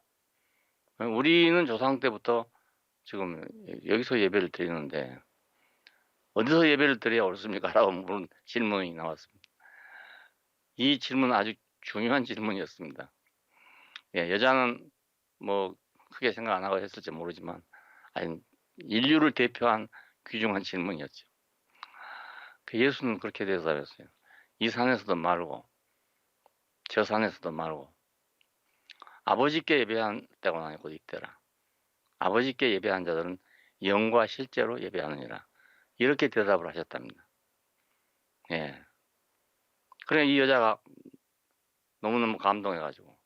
우리는 조상 때부터 지금 여기서 예배를 드리는데 어디서 예배를 드려야 옳습니까? 라고 물은 질문이 나왔습니다. 이 질문은 아주 중요한 질문이었습니다. 여자는 뭐 크게 생각 안 하고 했을지 모르지만 아니, 인류를 대표한 귀중한 질문이었죠. 예수는 그렇게 대답했어요. 이 산에서도 말고 저 산에서도 말고 아버지께 예배한 때가 아니고 이때라. 아버지께 예배한 자들은 영과 실제로 예배하느니라. 이렇게 대답을 하셨답니다. 예. 그래 이 여자가 너무너무 감동해가지고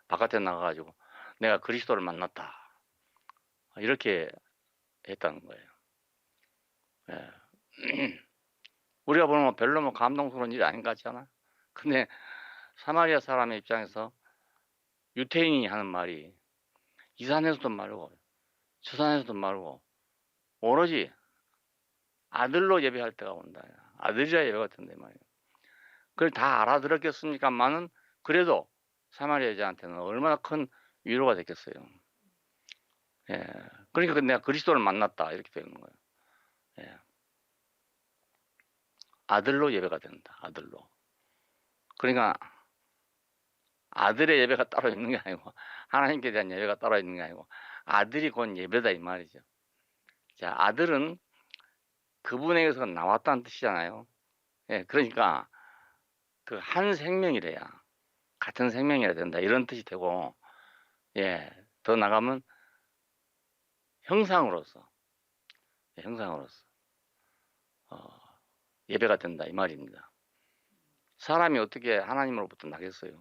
바깥에 나가가지고 내가 그리스도를 만났다. 이렇게 했다는 거예요. 우리가 보면 별로 뭐 감동스러운 일이 아닌 것 같지 않아? 근데 사마리아 사람의 입장에서 유태인이 하는 말이 이 산에서도 말고 저 산에서도 말고 오로지 아들로 예배할 때가 온다. 아들이라 예배가 된다 말이에요. 그걸 다 알아들었겠습니까만은 그래도 사마리아 여자한테는 얼마나 큰 위로가 됐겠어요. 그러니까 내가 그리스도를 만났다 이렇게 되는 거예요. 아들로 예배가 된다. 아들로. 그러니까 아들의 예배가 따로 있는 게 아니고 하나님께 대한 예배가 따로 있는 게 아니고 아들이 곧 예배다 이 말이죠. 자, 아들은 그분에게서 나왔다는 뜻이잖아요. 그러니까 그 한 생명이래야 같은 생명이라 된다 이런 뜻이 되고 더 나가면 형상으로서 예배가 된다 이 말입니다. 사람이 어떻게 하나님으로부터 나겠어요?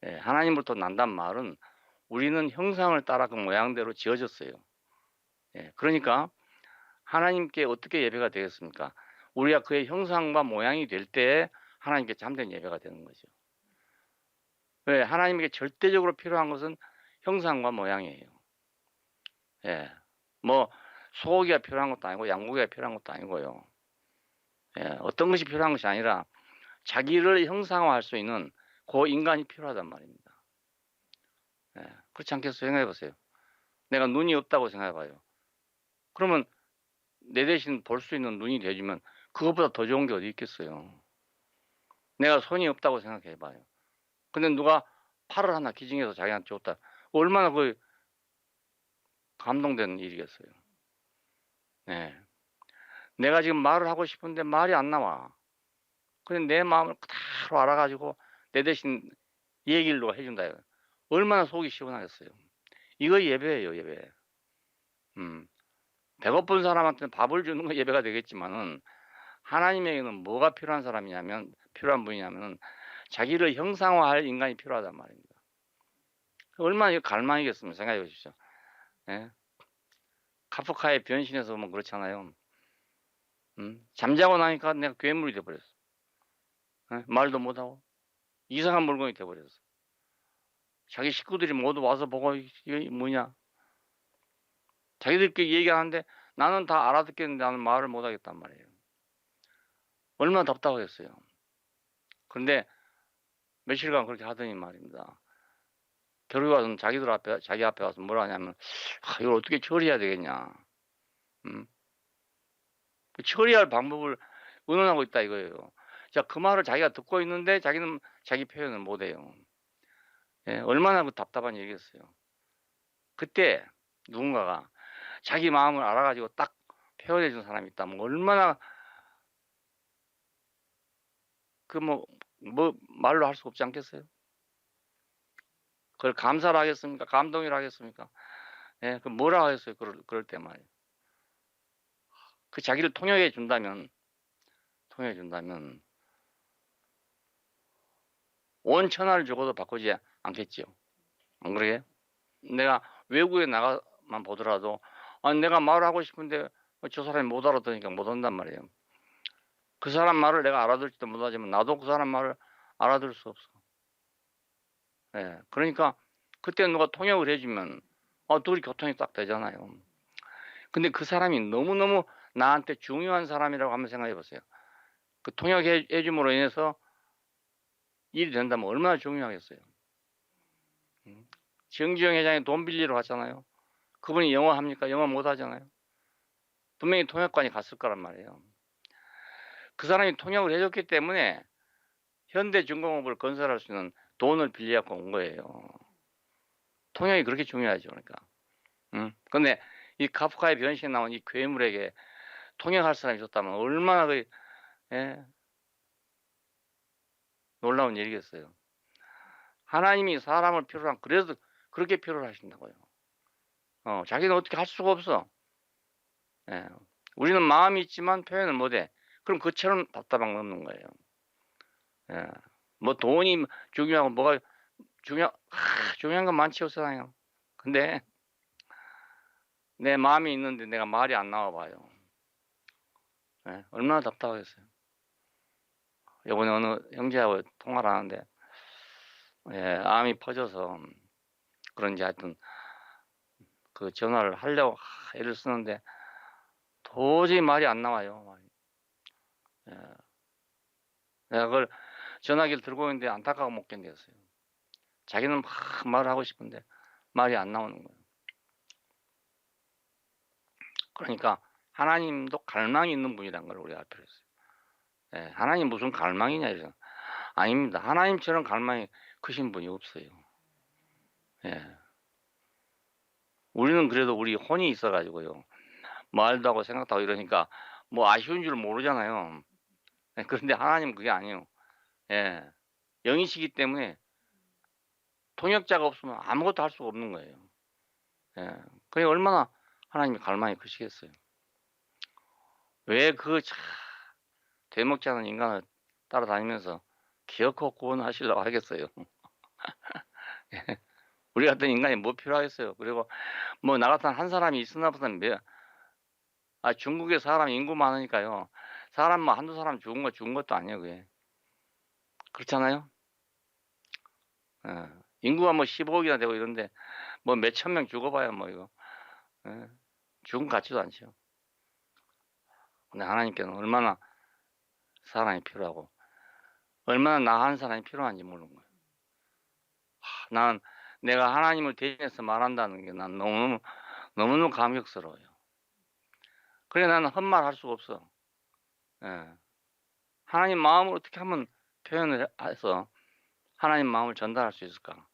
하나님으로부터 난단 말은 우리는 형상을 따라 그 모양대로 지어졌어요. 그러니까 하나님께 어떻게 예배가 되겠습니까? 우리가 그의 형상과 모양이 될 때 하나님께 참된 예배가 되는 거죠. 왜? 하나님에게 절대적으로 필요한 것은 형상과 모양이에요. 뭐 소고기가 필요한 것도 아니고 양고기가 필요한 것도 아니고요. 어떤 것이 필요한 것이 아니라 자기를 형상화할 수 있는 그 인간이 필요하단 말입니다. 그렇지 않겠어요? 생각해 보세요. 내가 눈이 없다고 생각해 봐요. 그러면 내 대신 볼 수 있는 눈이 되주면 그것보다 더 좋은 게 어디 있겠어요. 내가 손이 없다고 생각해 봐요. 근데 누가 팔을 하나 기증해서 자기한테 줬다. 얼마나 그 감동되는 일이겠어요. 내가 지금 말을 하고 싶은데 말이 안 나와. 근데 내 마음을 그대로 알아가지고 내 대신 얘기를 누가 해준다. 얼마나 속이 시원하겠어요. 이거 예배예요, 예배. 배고픈 사람한테는 밥을 주는 거 예배가 되겠지만은 하나님에게는 뭐가 필요한 사람이냐면 필요한 분이냐면은 자기를 형상화할 인간이 필요하단 말입니다. 얼마나 이거 갈망이겠습니까? 생각해 보십시오. 카프카의 변신에서 보면 그렇잖아요. 잠자고 나니까 내가 괴물이 돼버렸어. 말도 못하고 이상한 물건이 돼버렸어. 자기 식구들이 모두 와서 보고 이게 뭐냐. 자기들끼리 얘기하는데 나는 다 알아듣겠는데 나는 말을 못하겠단 말이에요. 얼마나 답답하겠어요. 그런데 며칠간 그렇게 하더니 말입니다. 결국에 와서는 자기 앞에 와서 뭐라 하냐면 이걸 어떻게 처리해야 되겠냐. 처리할 방법을 의논하고 있다 이거예요. 자, 그 말을 자기가 듣고 있는데 자기는 자기 표현을 못해요. 얼마나 그 답답한 얘기겠어요. 그때 누군가가 자기 마음을 알아가지고 딱 표현해 준 사람이 있다면 얼마나 뭐 말로 할 수 없지 않겠어요? 그걸 감사를 하겠습니까? 감동이라 하겠습니까? 그 뭐라 하겠어요? 그럴 때 말이에요. 그 자기를 통역해 준다면 온 천하를 죽어도 바꾸지 않겠지요. 안 그러게요? 내가 외국에 나가만 보더라도 내가 말하고 싶은데 저 사람이 못 알아들으니까 못 한단 말이에요. 그 사람 말을 내가 알아들지도 못하지만 나도 그 사람 말을 알아들을 수 없어. 예. 그러니까 그때 누가 통역을 해 주면 둘이 교통이 딱 되잖아요. 근데 그 사람이 너무너무 나한테 중요한 사람이라고 한번 생각해 보세요. 그 통역해 줌으로 인해서 일이 된다면 얼마나 중요하겠어요. 정지영 회장이 돈 빌리러 갔잖아요. 그분이 영어 합니까? 영어 못 하잖아요. 분명히 통역관이 갔을 거란 말이에요. 그 사람이 통역을 해 줬기 때문에 현대중공업을 건설할 수 있는 돈을 빌려 갖고 온 거예요. 통역이 그렇게 중요하죠. 그러니까. 근데 이 카프카의 변신에 나온 이 괴물에게 통역할 사람이 있었다면 얼마나 예, 놀라운 일이겠어요. 하나님이 사람을 필요로 한 그래서 그렇게 필요로 하신다고요. 자기는 어떻게 할 수가 없어. 예. 우리는 마음이 있지만 표현을 못해. 그럼 그처럼 답답한 거 없는 거예요. 예. 뭐 돈이 중요하고 뭐가 중요한 건 많지요, 세상에. 근데 내 마음이 있는데 내가 말이 안 나와 봐요. 예. 얼마나 답답하겠어요. 요번에 어느 형제하고 통화를 하는데 예, 암이 퍼져서 그런지 하여튼 그 전화를 하려고 애를 쓰는데 도저히 말이 안 나와요. 예. 내가 그걸 전화기를 들고 있는데 안타까워 못 견디겠어요. 자기는 막 말을 하고 싶은데 말이 안 나오는 거예요. 그러니까 하나님도 갈망이 있는 분이란 걸 우리가 알 필요 있어요. 예, 하나님 무슨 갈망이냐 이래서 아닙니다. 하나님처럼 갈망이 크신 분이 없어요. 예. 우리는 그래도 우리 혼이 있어 가지고요. 말도 하고 생각도 하고 이러니까 뭐 아쉬운 줄 모르잖아요. 예, 그런데 하나님은 그게 아니에요. 예. 영이시기 때문에 통역자가 없으면 아무것도 할 수가 없는 거예요. 예. 그게 얼마나 하나님이 갈망이 크시겠어요. 왜 그 되먹지 않은 인간을 따라다니면서 기어코 구원하시려고 하겠어요. 예. 우리 같은 인간이 뭐 필요하겠어요. 그리고 뭐 나 같은 한 사람이 있으나 보다는 중국에 사람 인구 많으니까요. 사람 뭐 한두 사람 죽은 것도 아니에요, 그게. 그렇잖아요? 예. 인구가 뭐 15억이나 되고 이런데 뭐 몇천 명 죽어봐야 뭐 이거 예. 죽은 것 같지도 않죠. 근데 하나님께는 얼마나 사람이 필요하고 얼마나 나 한 사람이 필요한지 모르는 거예요. 난 내가 하나님을 대신해서 말한다는 게 난 너무너무 감격스러워요. 그래 나는 헛말할 수가 없어. 예. 하나님 마음을 어떻게 하면 표현을 해서 하나님 마음을 전달할 수 있을까?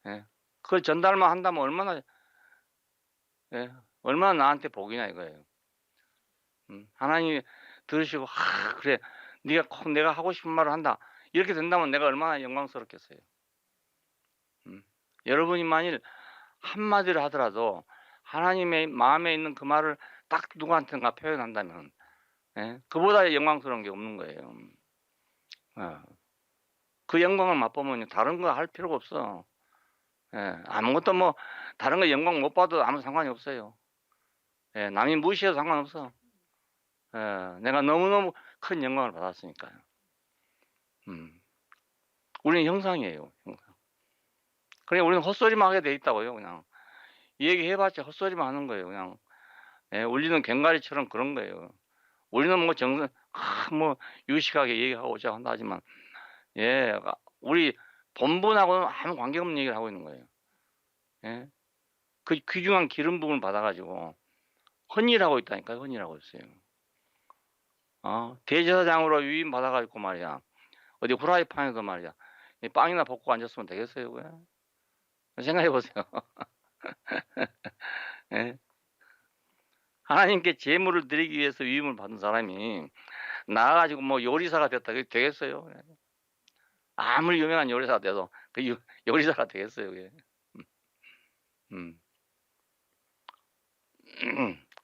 예. 그걸 전달만 한다면 얼마나 나한테 복이냐 이거예요. 하나님이 들으시고 그래 네가 꼭 내가 하고 싶은 말을 한다. 이렇게 된다면 내가 얼마나 영광스럽겠어요. 여러분이 만일 한마디를 하더라도 하나님의 마음에 있는 그 말을 딱 누구한테인가 표현한다면 그보다 영광스러운 게 없는 거예요. 그 영광을 맛보면 다른 거 할 필요가 없어. 아무것도 뭐 다른 거 영광 못 받아도 아무 상관이 없어요. 남이 무시해도 상관없어. 내가 너무너무 큰 영광을 받았으니까요. 우리는 형상이에요, 형상. 그래 우리는 헛소리만 하게 돼 있다고요, 그냥. 얘기해봤자 헛소리만 하는 거예요, 그냥. 우리는 괭가리처럼 그런 거예요. 우리는 뭐 뭐 유식하게 얘기하고자 한다 하지만 우리 본분하고는 아무 관계없는 얘기를 하고 있는 거예요. 그 귀중한 기름 부음을 받아 가지고 헌일하고 있다니까요. 헌일하고 있어요. 대제사장으로 위임 받아 가지고 말이야. 어디 후라이팬에서 말이야. 빵이나 볶고 앉았으면 되겠어요, 그게? 생각해 보세요. 예. 하나님께 제물을 드리기 위해서 위임을 받은 사람이 나와 가지고 뭐 요리사가 됐다 그게 되겠어요? 아무리 유명한 요리사가 돼도 그 요리사가 되겠어요, 그게?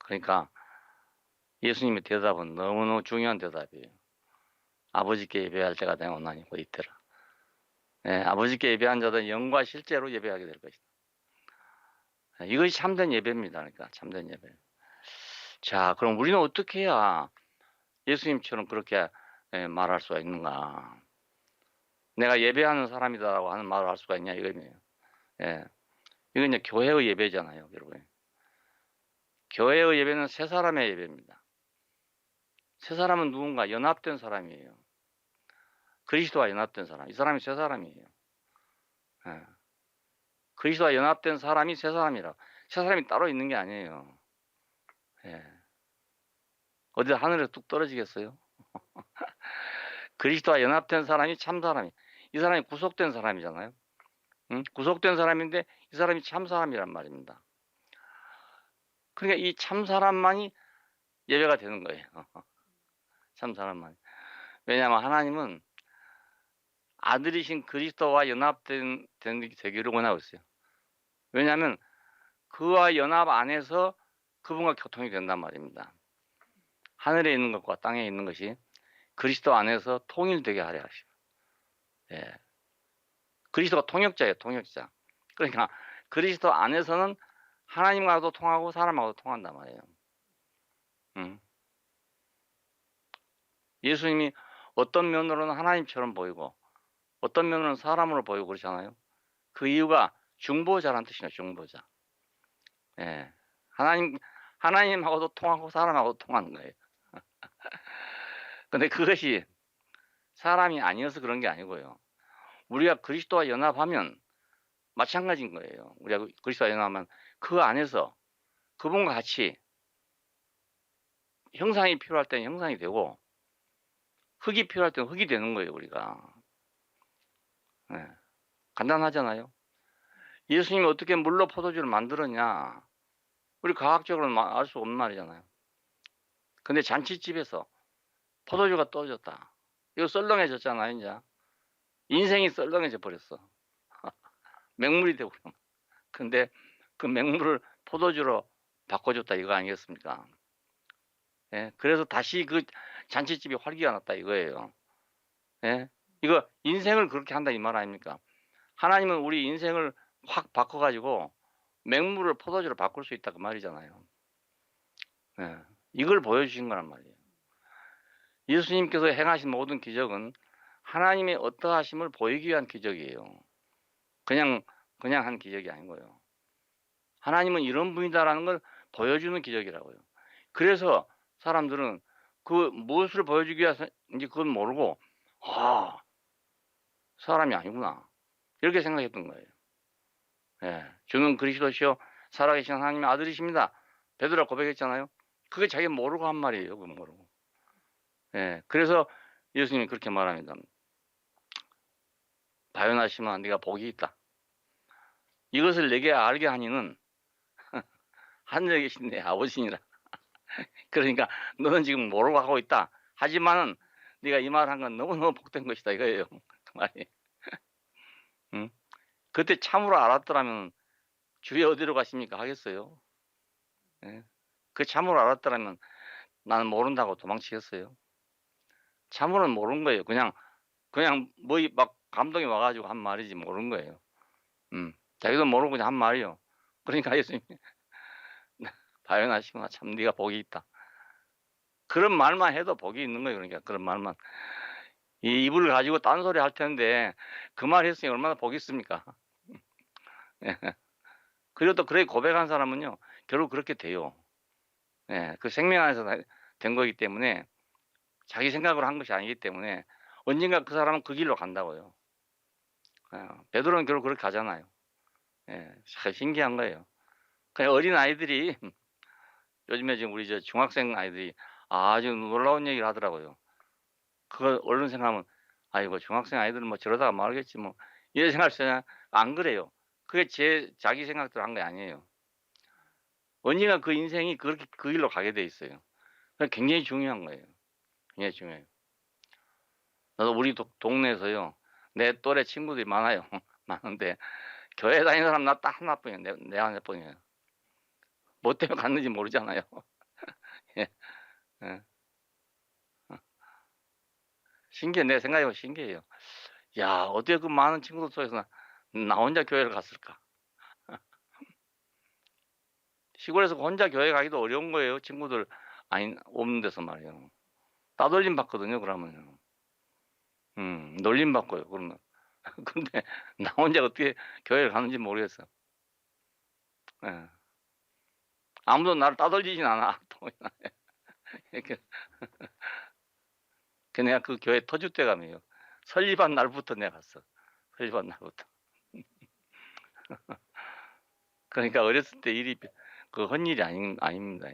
그러니까 예수님의 대답은 너무너무 중요한 대답이에요. 아버지께 예배할 때가 되면 오나니 곧 이때라. 예, 아버지께 예배한 자들은 영과 실제로 예배하게 될 것이다. 예, 이것이 참된 예배입니다. 그러니까 참된 예배. 자, 그럼 우리는 어떻게 해야 예수님처럼 그렇게 말할 수가 있는가? 내가 예배하는 사람이다라고 하는 말을 할 수가 있냐 이거네요. 예, 이건 이제 교회의 예배잖아요, 여러분. 교회의 예배는 세 사람의 예배입니다. 세 사람은 누군가 연합된 사람이에요. 그리스도와 연합된 사람. 이 사람이 세 사람이에요. 예. 그리스도와 연합된 사람이 세 사람이라. 세 사람이 따로 있는 게 아니에요. 예. 어디 하늘에 뚝 떨어지겠어요? 그리스도와 연합된 사람이 참 사람이. 이 사람이 구속된 사람이잖아요. 응? 구속된 사람인데 이 사람이 참 사람이란 말입니다. 그러니까 이 참 사람만이 예배가 되는 거예요. 참 사람만이. 왜냐하면 하나님은 아들이신 그리스도와 연합된 되기를 원하고 있어요. 왜냐하면 그와 연합 안에서 그분과 교통이 된단 말입니다. 하늘에 있는 것과 땅에 있는 것이 그리스도 안에서 통일되게 하려 하시고. 예. 그리스도가 통역자예요, 통역자. 그러니까 그리스도 안에서는 하나님과도 통하고 사람하고도 통한단 말이에요. 예수님이 어떤 면으로는 하나님처럼 보이고 어떤 면으로는 사람으로 보이고 그러잖아요. 그 이유가 중보자라는 뜻이에요, 중보자. 예. 하나님하고도 통하고 사람하고도 통하는 거예요. 근데 그것이 사람이 아니어서 그런 게 아니고요. 우리가 그리스도와 연합하면 마찬가지인 거예요. 우리가 그리스도와 연합하면 그 안에서 그분과 같이 형상이 필요할 때는 형상이 되고 흙이 필요할 때는 흙이 되는 거예요, 우리가. 예. 간단하잖아요. 예수님이 어떻게 물로 포도주를 만들었냐. 우리 과학적으로는 알 수 없는 말이잖아요. 근데 잔치집에서 포도주가 떨어졌다. 이거 썰렁해졌잖아요, 인제. 인생이 썰렁해져 버렸어. 맹물이 되고. 근데 그 맹물을 포도주로 바꿔줬다 이거 아니겠습니까? 예. 그래서 다시 그 잔치집이 활기가 났다 이거예요. 예. 이거 인생을 그렇게 한다 이 말 아닙니까? 하나님은 우리 인생을 확 바꿔 가지고 맹물을 포도주로 바꿀 수 있다 그 말이잖아요. 예. 이걸 보여주신 거란 말이에요. 예수님께서 행하신 모든 기적은 하나님의 어떠하심을 보이기 위한 기적이에요. 그냥 한 기적이 아니고요. 하나님은 이런 분이다라는 걸 보여주는 기적이라고요. 그래서 사람들은 그 무엇을 보여주기 위해서인지 그건 모르고 '아 사람이 아니구나.' 이렇게 생각했던 거예요. 예. "주는 그리스도시요 살아계신 하나님의 아들이십니다." 베드로가 고백했잖아요. 그게 자기가 모르고 한 말이에요. 그거 모르고. 예. 그래서 예수님이 그렇게 말합니다. "바요나 시몬아 네가 복이 있다. 이것을 내게 알게 하니는 하늘에 계신 내 아버지니라." 그러니까 "너는 지금 모르고 하고 있다. 하지만은 네가 이 말을 한 건 너무너무 복된 것이다." 이거예요. 그 말이. 응? 그때 참으로 알았더라면 "주여 어디로 가십니까?" 하겠어요? 예. 그 참으로 알았더라면 나는 모른다고 도망치겠어요? 참으로는 모르는 거예요. 그냥 뭐 막 감동이 와 가지고 한 말이지 모르는 거예요. 자기도 모르고 그냥 한 말이요. 그러니까 예수님이 "바요나 시몬아 참 네가 복이 있다." 그런 말만 해도 복이 있는 거예요. 그러니까 그런 말만. 이 입을 가지고 딴소리 할 텐데 그 말 했으니 얼마나 복이 있습니까? 예. 그리고 또 그렇게 고백한 사람은요 결국 그렇게 돼요. 예. 그 생명 안에서 된 거기 때문에 자기 생각으로 한 것이 아니기 때문에 언젠가 그 사람은 그 길로 간다고요. 베드로는 결국 그렇게 가잖아요. 예. 참 신기한 거예요. 그냥 어린아이들이 요즘에 지금 우리 중학생 아이들이 아주 놀라운 얘기를 하더라고요. 그걸 얼른 생각하면 '아이고 중학생 아이들은 뭐 저러다가 말겠지 뭐.' 이런 생각을 하잖아요. 안 그래요. 그게 자기 생각대로 한 게 아니에요. 언젠가 그 인생이 그렇게 그 길로 가게 돼 있어요. 그게 굉장히 중요한 거예요. 굉장히 중요해요. 나도 우리 동네에서요. 내 또래 친구들이 많아요. 많은데 교회 다니는 사람 나 딱 하나뿐이에요. 내 하나뿐이에요. 뭐 때문에 갔는지 모르잖아요. 예. 예. 어. 신기해. 내가 생각해 보면 신기해요. 야, 어떻게 그 많은 친구들 속에서 나 혼자 교회를 갔을까? 시골에서 혼자 교회 가기도 어려운 거예요. 친구들 아니 없는 데서 말이에요. 따돌림 받거든요, 그러면요. 놀림 받고요, 그러면. 근데 나 혼자 어떻게 교회를 가는지 모르겠어. 예. 아무도 나를 따돌리진 않아. 또 이렇게 내가 그 교회 터줏대감이에요. 설립한 날부터 내가 갔어. 설립한 날부터. 그러니까 어렸을 때 일이 그 헛일이 아닙니다.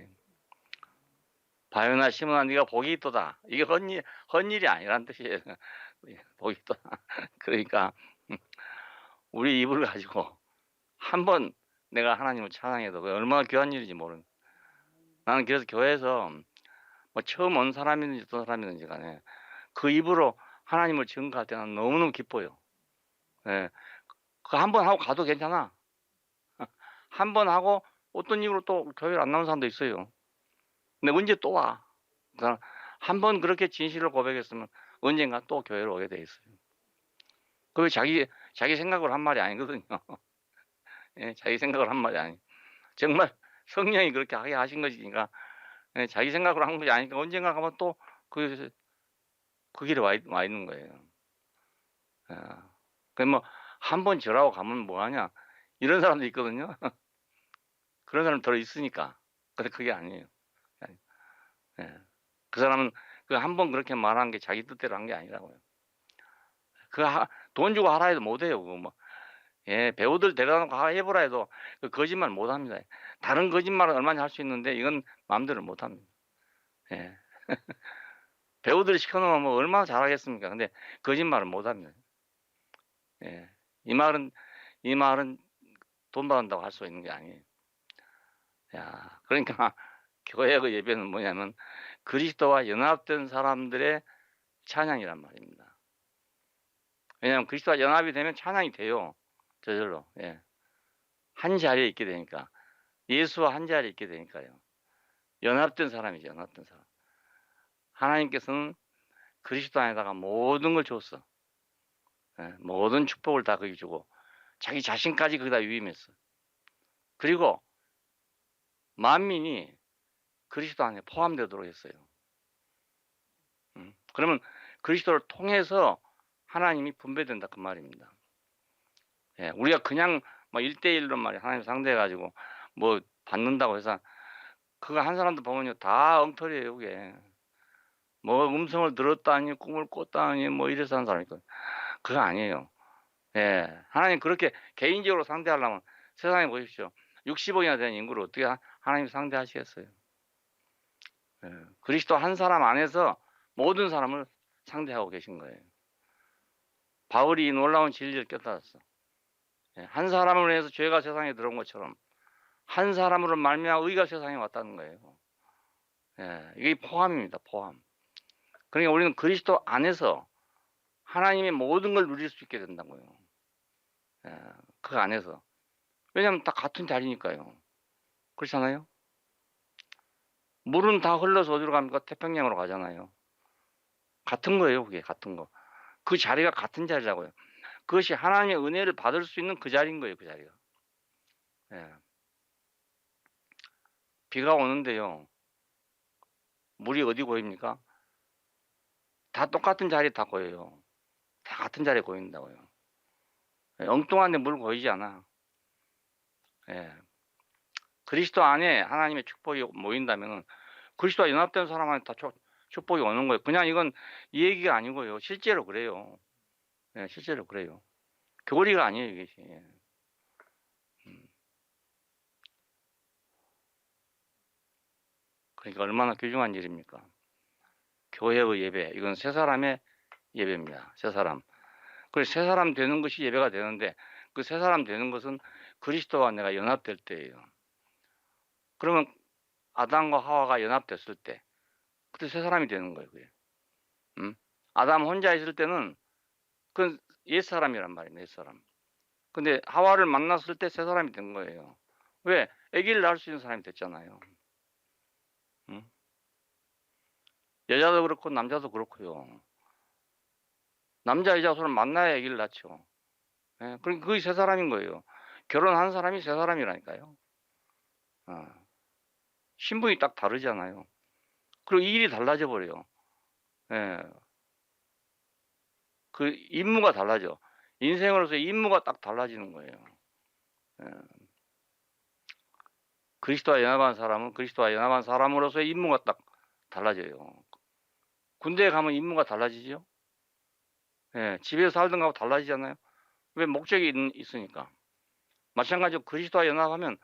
바요나 시몬아 네가 복이 있도다. 이게 헛일이 아니란 뜻이에요. 복이 있도다. 그러니까 우리 입을 가지고 한 번 내가 하나님을 찬양해도 그게 얼마나 귀한 일인지 모르는. 나는 그래서 교회에서 뭐 처음 온 사람이든지 어떤 사람이든지 간에 그 입으로 하나님을 증거할 때 는 너무너무 기뻐요. 예. 그 한 번 하고 가도 괜찮아. 한 번 하고 어떤 이유로 또 교회를 안 나오는 사람도 있어요. 근데 언제 또 와. 그러니까 한 번 그렇게 진실을 고백했으면 언젠가 또 교회를 오게 돼 있어요. 그게 자기 생각으로 한 말이 아니거든요. 예, 자기 생각으로 한 말이 아니. 정말 성령이 그렇게 하게 하신 것이니까 예, 자기 생각으로 한 것이 아니니까 언젠가 가면 또 그 길에 와 있는 거예요. 예. 그 뭐 한 번 절하고 가면 뭐 하냐 이런 사람도 있거든요. 그런 사람 들어 있으니까. 근데 그게 아니에요. 아니, 예. 그 사람은 그 한 번 그렇게 말한 게 자기 뜻대로 한 게 아니라고요. 돈 주고 하라 해도 못 해요. 그거 뭐. 예, 배우들 데려다 놓고 해 보라 해도 그 거짓말 못 합니다. 다른 거짓말은 얼마나 할 수 있는데 이건 마음대로 못 합니다. 예. 배우들이 시켜 놓으면 뭐 얼마나 잘하겠습니까. 근데 거짓말은 못 합니다. 예. 이 말은 돈 받는다고 할 수 있는 게 아니에요. 야, 그러니까 교회 그 예배는 뭐냐면 그리스도와 연합된 사람들의 찬양이란 말입니다. 왜냐하면 그리스도와 연합이 되면 찬양이 돼요. 저절로. 예. 한 자리에 있게 되니까. 예수와 한 자리에 있게 되니까요. 연합된 사람이죠. 연합된 사람. 하나님께서는 그리스도 안에다가 모든 걸 줬어. 예. 모든 축복을 다 거기 주고 자기 자신까지 거기다 위임했어. 그리고 만민이 그리스도 안에 포함되도록 했어요. 그러면 그리스도를 통해서 하나님이 분배된다 그 말입니다. 예. 우리가 그냥 뭐 1대1로 말이야 하나님 상대해 가지고 뭐 받는다고 해서 그거 한 사람도 보면요 다 엉터리예요 그게. 뭐 음성을 들었다니 꿈을 꿨다니 뭐 이래서 하는 사람이 있거든요. 그거 아니에요. 예. 하나님 그렇게 개인적으로 상대하려면 세상에 보십시오. 60억이나 되는 인구를 어떻게 하나님이 상대하시겠어요. 예. 그리스도 한 사람 안에서 모든 사람을 상대하고 계신 거예요. 바울이 이 놀라운 진리를 깨달았어. 예. 한 사람을 위해서 죄가 세상에 들어온 것처럼 한 사람으로 말미암아 의가 세상에 왔다는 거예요. 예. 이게 포함입니다. 포함. 그러니까 우리는 그리스도 안에서 하나님의 모든 걸 누릴 수 있게 된다고요. 예. 그 안에서. 왜냐하면 다 같은 자리니까요. 그렇잖아요. 물은 다 흘러서 어디로 갑니까? 태평양으로 가잖아요. 같은 거예요. 그게 같은 거. 그 자리가 같은 자리라고요. 그것이 하나님의 은혜를 받을 수 있는 그 자리인 거예요. 그 자리가. 예. 비가 오는데요. 물이 어디 고입니까? 다 똑같은 자리에 다 고여요. 다 같은 자리에 고인다고요. 예. 엉뚱한 데 물 고이지 않아. 예. 그리스도 안에 하나님의 축복이 모인다면은 그리스도와 연합된 사람한테 다 축복이 오는 거예요. 그냥 이건 이 얘기가 아니고요. 실제로 그래요. 예, 실제로 그래요. 교리가 아니에요, 이것이. 예. 그러니까 얼마나 귀중한 일입니까? 교회의 예배, 이건 세 사람의 예배입니다. 세 사람. 그래서 세 사람 되는 것이 예배가 되는데 그 세 사람 되는 것은 그리스도와 내가 연합될 때예요. 그러면 아담과 하와가 연합됐을 때 그때 세 사람이 되는 거예요, 그게. 아담 혼자 있을 때는 그건 옛사람이란 말이에요, 옛사람. 근데 하와를 만났을 때 새 사람이 된 거예요. 왜? 아기를 낳을 수 있는 사람이 됐잖아요. 여자도 그렇고 남자도 그렇고요. 남자 여자 서로 만나야 아기를 낳죠. 예. 그러니까 그게 세 사람인 거예요. 결혼한 사람이 세 사람이라니까요. 어. 신분이 딱 다르잖아요. 그리고 일이 달라져 버려요. 예. 그 임무가 달라져. 인생으로서의 임무가 딱 달라지는 거예요. 예. 그리스도와 연합한 사람은 그리스도와 연합한 사람으로서의 임무가 딱 달라져요. 군대에 가면 임무가 달라지죠. 예. 집에서 살던 거하고 달라지잖아요. 왜 목적이 있으니까. 마찬가지로 그리스도와 연합하면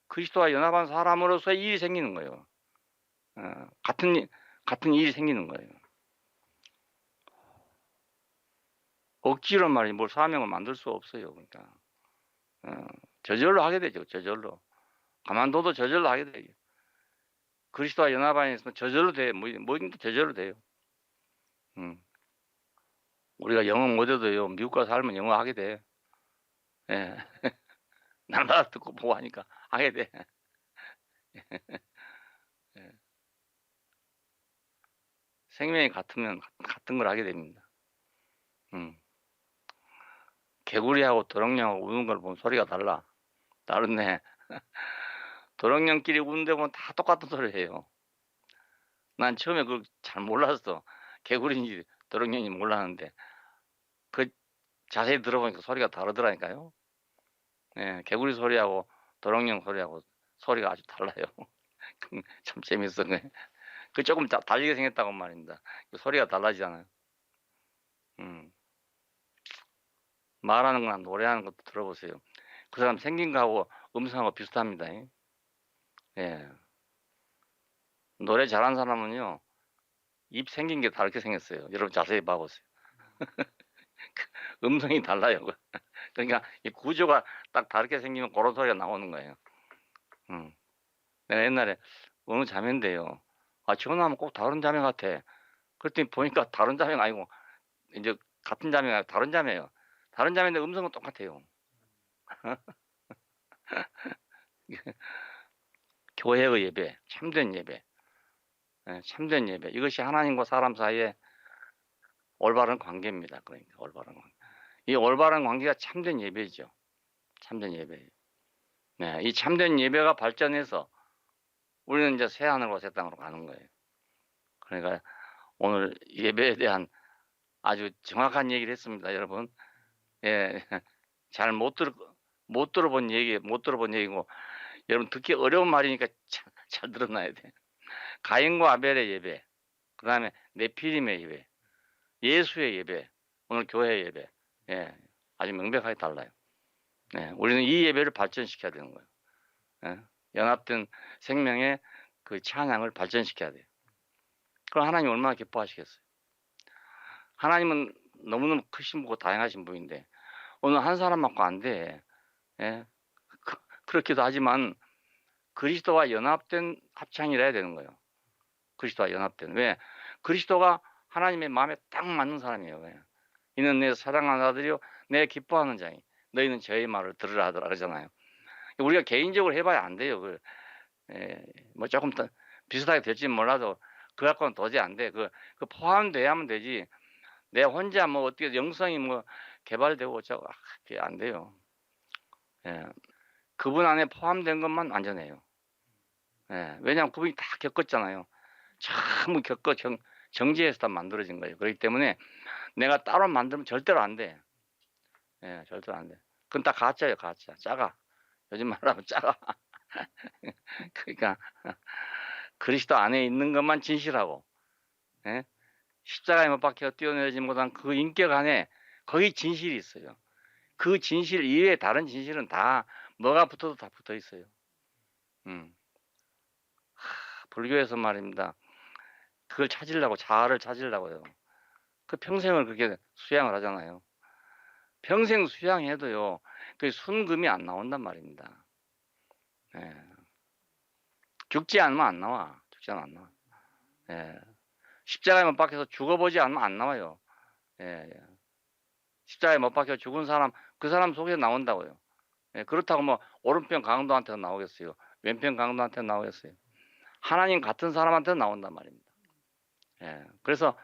그리스도와 연합한 사람으로서의 일이 생기는 거예요. 같은 일이 생기는 거예요. 억지로 말이지 뭘 사명을 만들 수 없어요. 그러니까 저절로 하게 되죠. 저절로. 가만둬도 저절로 하게 돼요. 그리스도와 연합 안에 있으면 저절로 돼요. 뭐든지 저절로 돼요. 우리가 영어 못해도요. 미국 가서 살면 영어 하게 돼. 예. 남나라 듣고 보고 하니까 하게 돼. 예. 생명이 같으면 같은 걸 하게 됩니다. 개구리하고 도롱뇽하고 우는 걸 보면 소리가 달라. 다르네. 도롱뇽끼리 우는데 보면 다 똑같은 소리예요. 난 처음에 그걸 잘 몰랐어. 개구리인지 도롱뇽인지 몰랐는데 그 자세히 들어보니까 소리가 다르더라니까요. 예, 개구리 소리하고 도롱뇽 소리하고 소리가 아주 달라요. 참 재밌어. 그 조금 달리게 생겼다고 말입니다. 그 소리가 달라지잖아요. 말하는 거나 노래하는 것도 들어보세요. 그 사람 생긴 거하고 음성하고 비슷합니다. 예. 노래 잘하는 사람은요, 입 생긴 게 다르게 생겼어요. 여러분 자세히 봐보세요. 음성이 달라요. 그러니까 이 구조가 딱 다르게 생기면 그런 소리가 나오는 거예요. 내가 옛날에 어느 자매인데요. 아, 전화하면 꼭 다른 자매 같아. 그랬더니 보니까 다른 자매가 아니고 이제 같은 자매가 아니고 다른 자매예요. 다른 자매인데 음성은 똑같아요. 교회의 예배, 참된 예배, 참된 예배. 이것이 하나님과 사람 사이에 올바른 관계입니다. 그러니까 올바른 관계. 이 올바른 관계가 참된 예배죠. 참된 예배. 네, 이 참된 예배가 발전해서 우리는 이제 새 하늘과 새 땅으로 가는 거예요. 그러니까 오늘 예배에 대한 아주 정확한 얘기를 했습니다, 여러분. 예, 잘 못 들어본 얘기고, 여러분 듣기 어려운 말이니까 잘 들어놔야 돼. 가인과 아벨의 예배, 그 다음에 네피림의 예배, 예수의 예배, 오늘 교회의 예배, 예, 아주 명백하게 달라요. 예, 우리는 이 예배를 발전시켜야 되는 거예요. 예, 연합된 생명의 그 찬양을 발전시켜야 돼요. 그럼 하나님 얼마나 기뻐하시겠어요? 하나님은 너무너무 크신 분이고 다양하신 분인데 오늘 한 사람 맞고 안 돼. 예? 그렇기도 하지만 그리스도와 연합된 합창이라 해야 되는 거예요. 그리스도와 연합된. 왜? 그리스도가 하나님의 마음에 딱 맞는 사람이에요. 왜? 이는 내 사랑하는 아들이요 내 기뻐하는 자니 너희는 저의 말을 들으라 하더라 그러잖아요. 우리가 개인적으로 해봐야 안 돼요. 뭐 조금 더 비슷하게 될지 몰라도 그 갖고는 도저히 안 돼. 그 포함돼야 하면 되지. 내 혼자 뭐 어떻게 영성이 뭐 개발되고 어쩌고 그게 안 돼요. 예. 그분 안에 포함된 것만 안전해요. 예. 왜냐하면 그분이 다 겪었잖아요. 전부 겪어 정지해서 다 만들어진 거예요. 그렇기 때문에 내가 따로 만들면 절대로 안 돼. 예, 절대로 안 돼. 그건 다 가짜예요, 가짜. 작아. 요즘 말로 하면 작아. 그러니까 그리스도 안에 있는 것만 진실하고, 예? 십자가에 못 박혀 뛰어내리지 못한 그 인격 안에 거기 진실이 있어요. 그 진실 이외에 다른 진실은 다 뭐가 붙어도 다 붙어 있어요. 불교에서 말입니다. 그걸 찾으려고 자아를 찾으려고요. 그 평생을 그렇게 수양을 하잖아요. 평생 수양해도요. 그 순금이 안 나온단 말입니다. 예. 죽지 않으면 안 나와. 죽지 않으면 안 나와. 예. 십자가에 못 박혀서 죽어보지 않으면 안 나와요. 예. 십자가에 못 박혀 죽은 사람 그 사람 속에 나온다고요. 예. 그렇다고 뭐 오른편 강도한테 나오겠어요. 왼편 강도한테 나오겠어요. 하나님 같은 사람한테 나온단 말입니다. 예. 그래서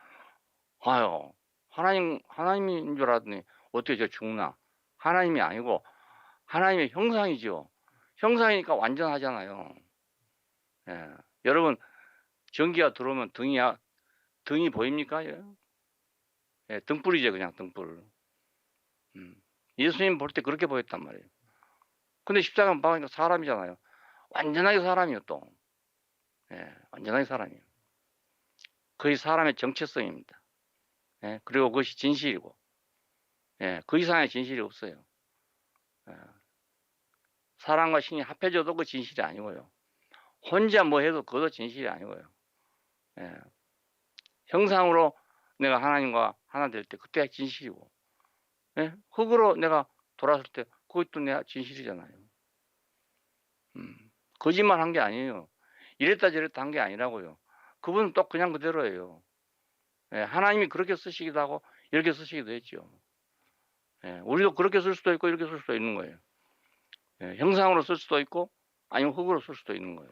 아유 하나님인 줄 알았더니 어떻게 저 죽나? 하나님이 아니고 하나님의 형상이죠. 형상이니까 완전하잖아요. 예. 여러분 전기가 들어오면 등이 보입니까? 예, 등불이죠, 그냥 등불. 예수님 볼 때 그렇게 보였단 말이에요. 근데 십자가 박으니까 사람이잖아요. 완전하게 사람이요, 또. 예, 완전하게 사람이에요. 그게 사람의 정체성입니다. 예, 그리고 그것이 진실이고, 예, 그 이상의 진실이 없어요. 예, 사람과 신이 합해져도 그 진실이 아니고요. 혼자 뭐 해도 그것도 진실이 아니고요. 예, 형상으로 내가 하나님과 하나 될 때 그때가 진실이고, 예, 흙으로 내가 돌아설 때 그것도 내가 진실이잖아요. 거짓말 한 게 아니에요. 이랬다 저랬다 한 게 아니라고요. 그분은 또 그냥 그대로예요. 예, 하나님이 그렇게 쓰시기도 하고 이렇게 쓰시기도 했죠. 예, 우리도 그렇게 쓸 수도 있고 이렇게 쓸 수도 있는 거예요. 예, 형상으로 쓸 수도 있고 아니면 흙으로 쓸 수도 있는 거예요.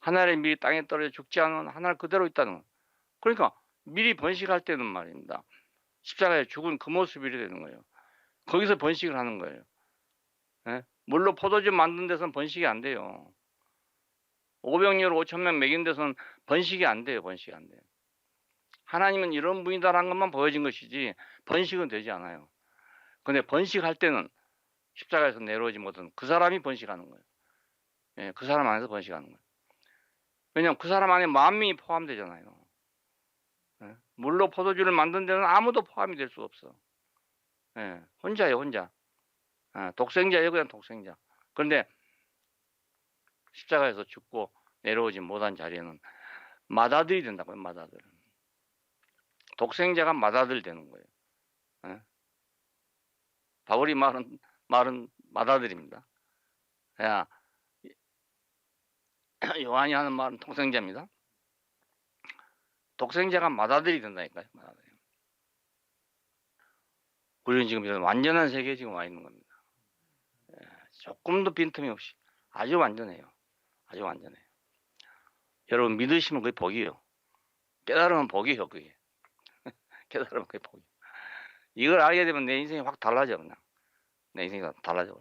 하늘의 밀이 땅에 떨어져 죽지 않은 하늘 그대로 있다는 거. 그러니까 밀이 번식할 때는 말입니다. 십자가에 죽은 그 모습이 되는 거예요. 거기서 번식을 하는 거예요. 예? 물로 포도주 만든 데서는 번식이 안 돼요. 500년 5,000명 먹인 데서는 번식이 안 돼요. 번식이 안 돼요. 하나님은 이런 분이다라는 것만 보여진 것이지 번식은 되지 않아요. 근데 번식할 때는 십자가에서 내려오지 못한 그 사람이 번식하는 거예요. 예, 그 사람 안에서 번식하는 거예요. 왜냐하면 그 사람 안에 만민이 포함되잖아요. 예, 물로 포도주를 만든 데는 아무도 포함이 될 수가 없어. 예, 혼자예요, 혼자. 예, 독생자예요, 그냥 독생자. 그런데 십자가에서 죽고 내려오지 못한 자리에는 맏아들이 된다고요, 맏아들. 독생자가 맏아들 되는 거예요. 예? 바울이 말은 맏아들입니다. 야, 요한이 하는 말은 독생자입니다. 독생자가 맏아들이 된다니까요. 맏아들이. 우리는 지금 이런 완전한 세계에 지금 와 있는 겁니다. 예, 조금도 빈틈이 없이 아주 완전해요. 아주 완전해요. 여러분 믿으시면 그게 복이에요. 깨달으면 복이에요. 그게. 깨달으면 그게 복이에요. 이걸 알게 되면 내 인생이 확 달라져 그냥. 내 인생이 달라져요.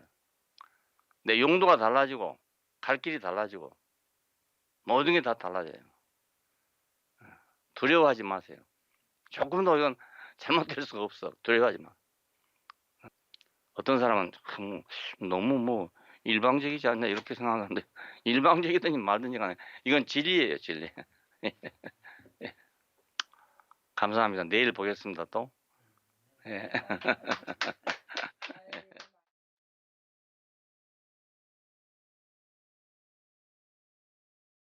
내 용도가 달라지고 갈 길이 달라지고 모든 게 다 달라져요. 두려워하지 마세요. 조금도 이건 잘못될 수가 없어. 두려워하지 마. 어떤 사람은 너무 뭐 일방적이지 않냐 이렇게 생각하는데 일방적이든지 말든지 간에 이건 진리예요, 진리. 감사합니다. 내일 보겠습니다, 또. 예.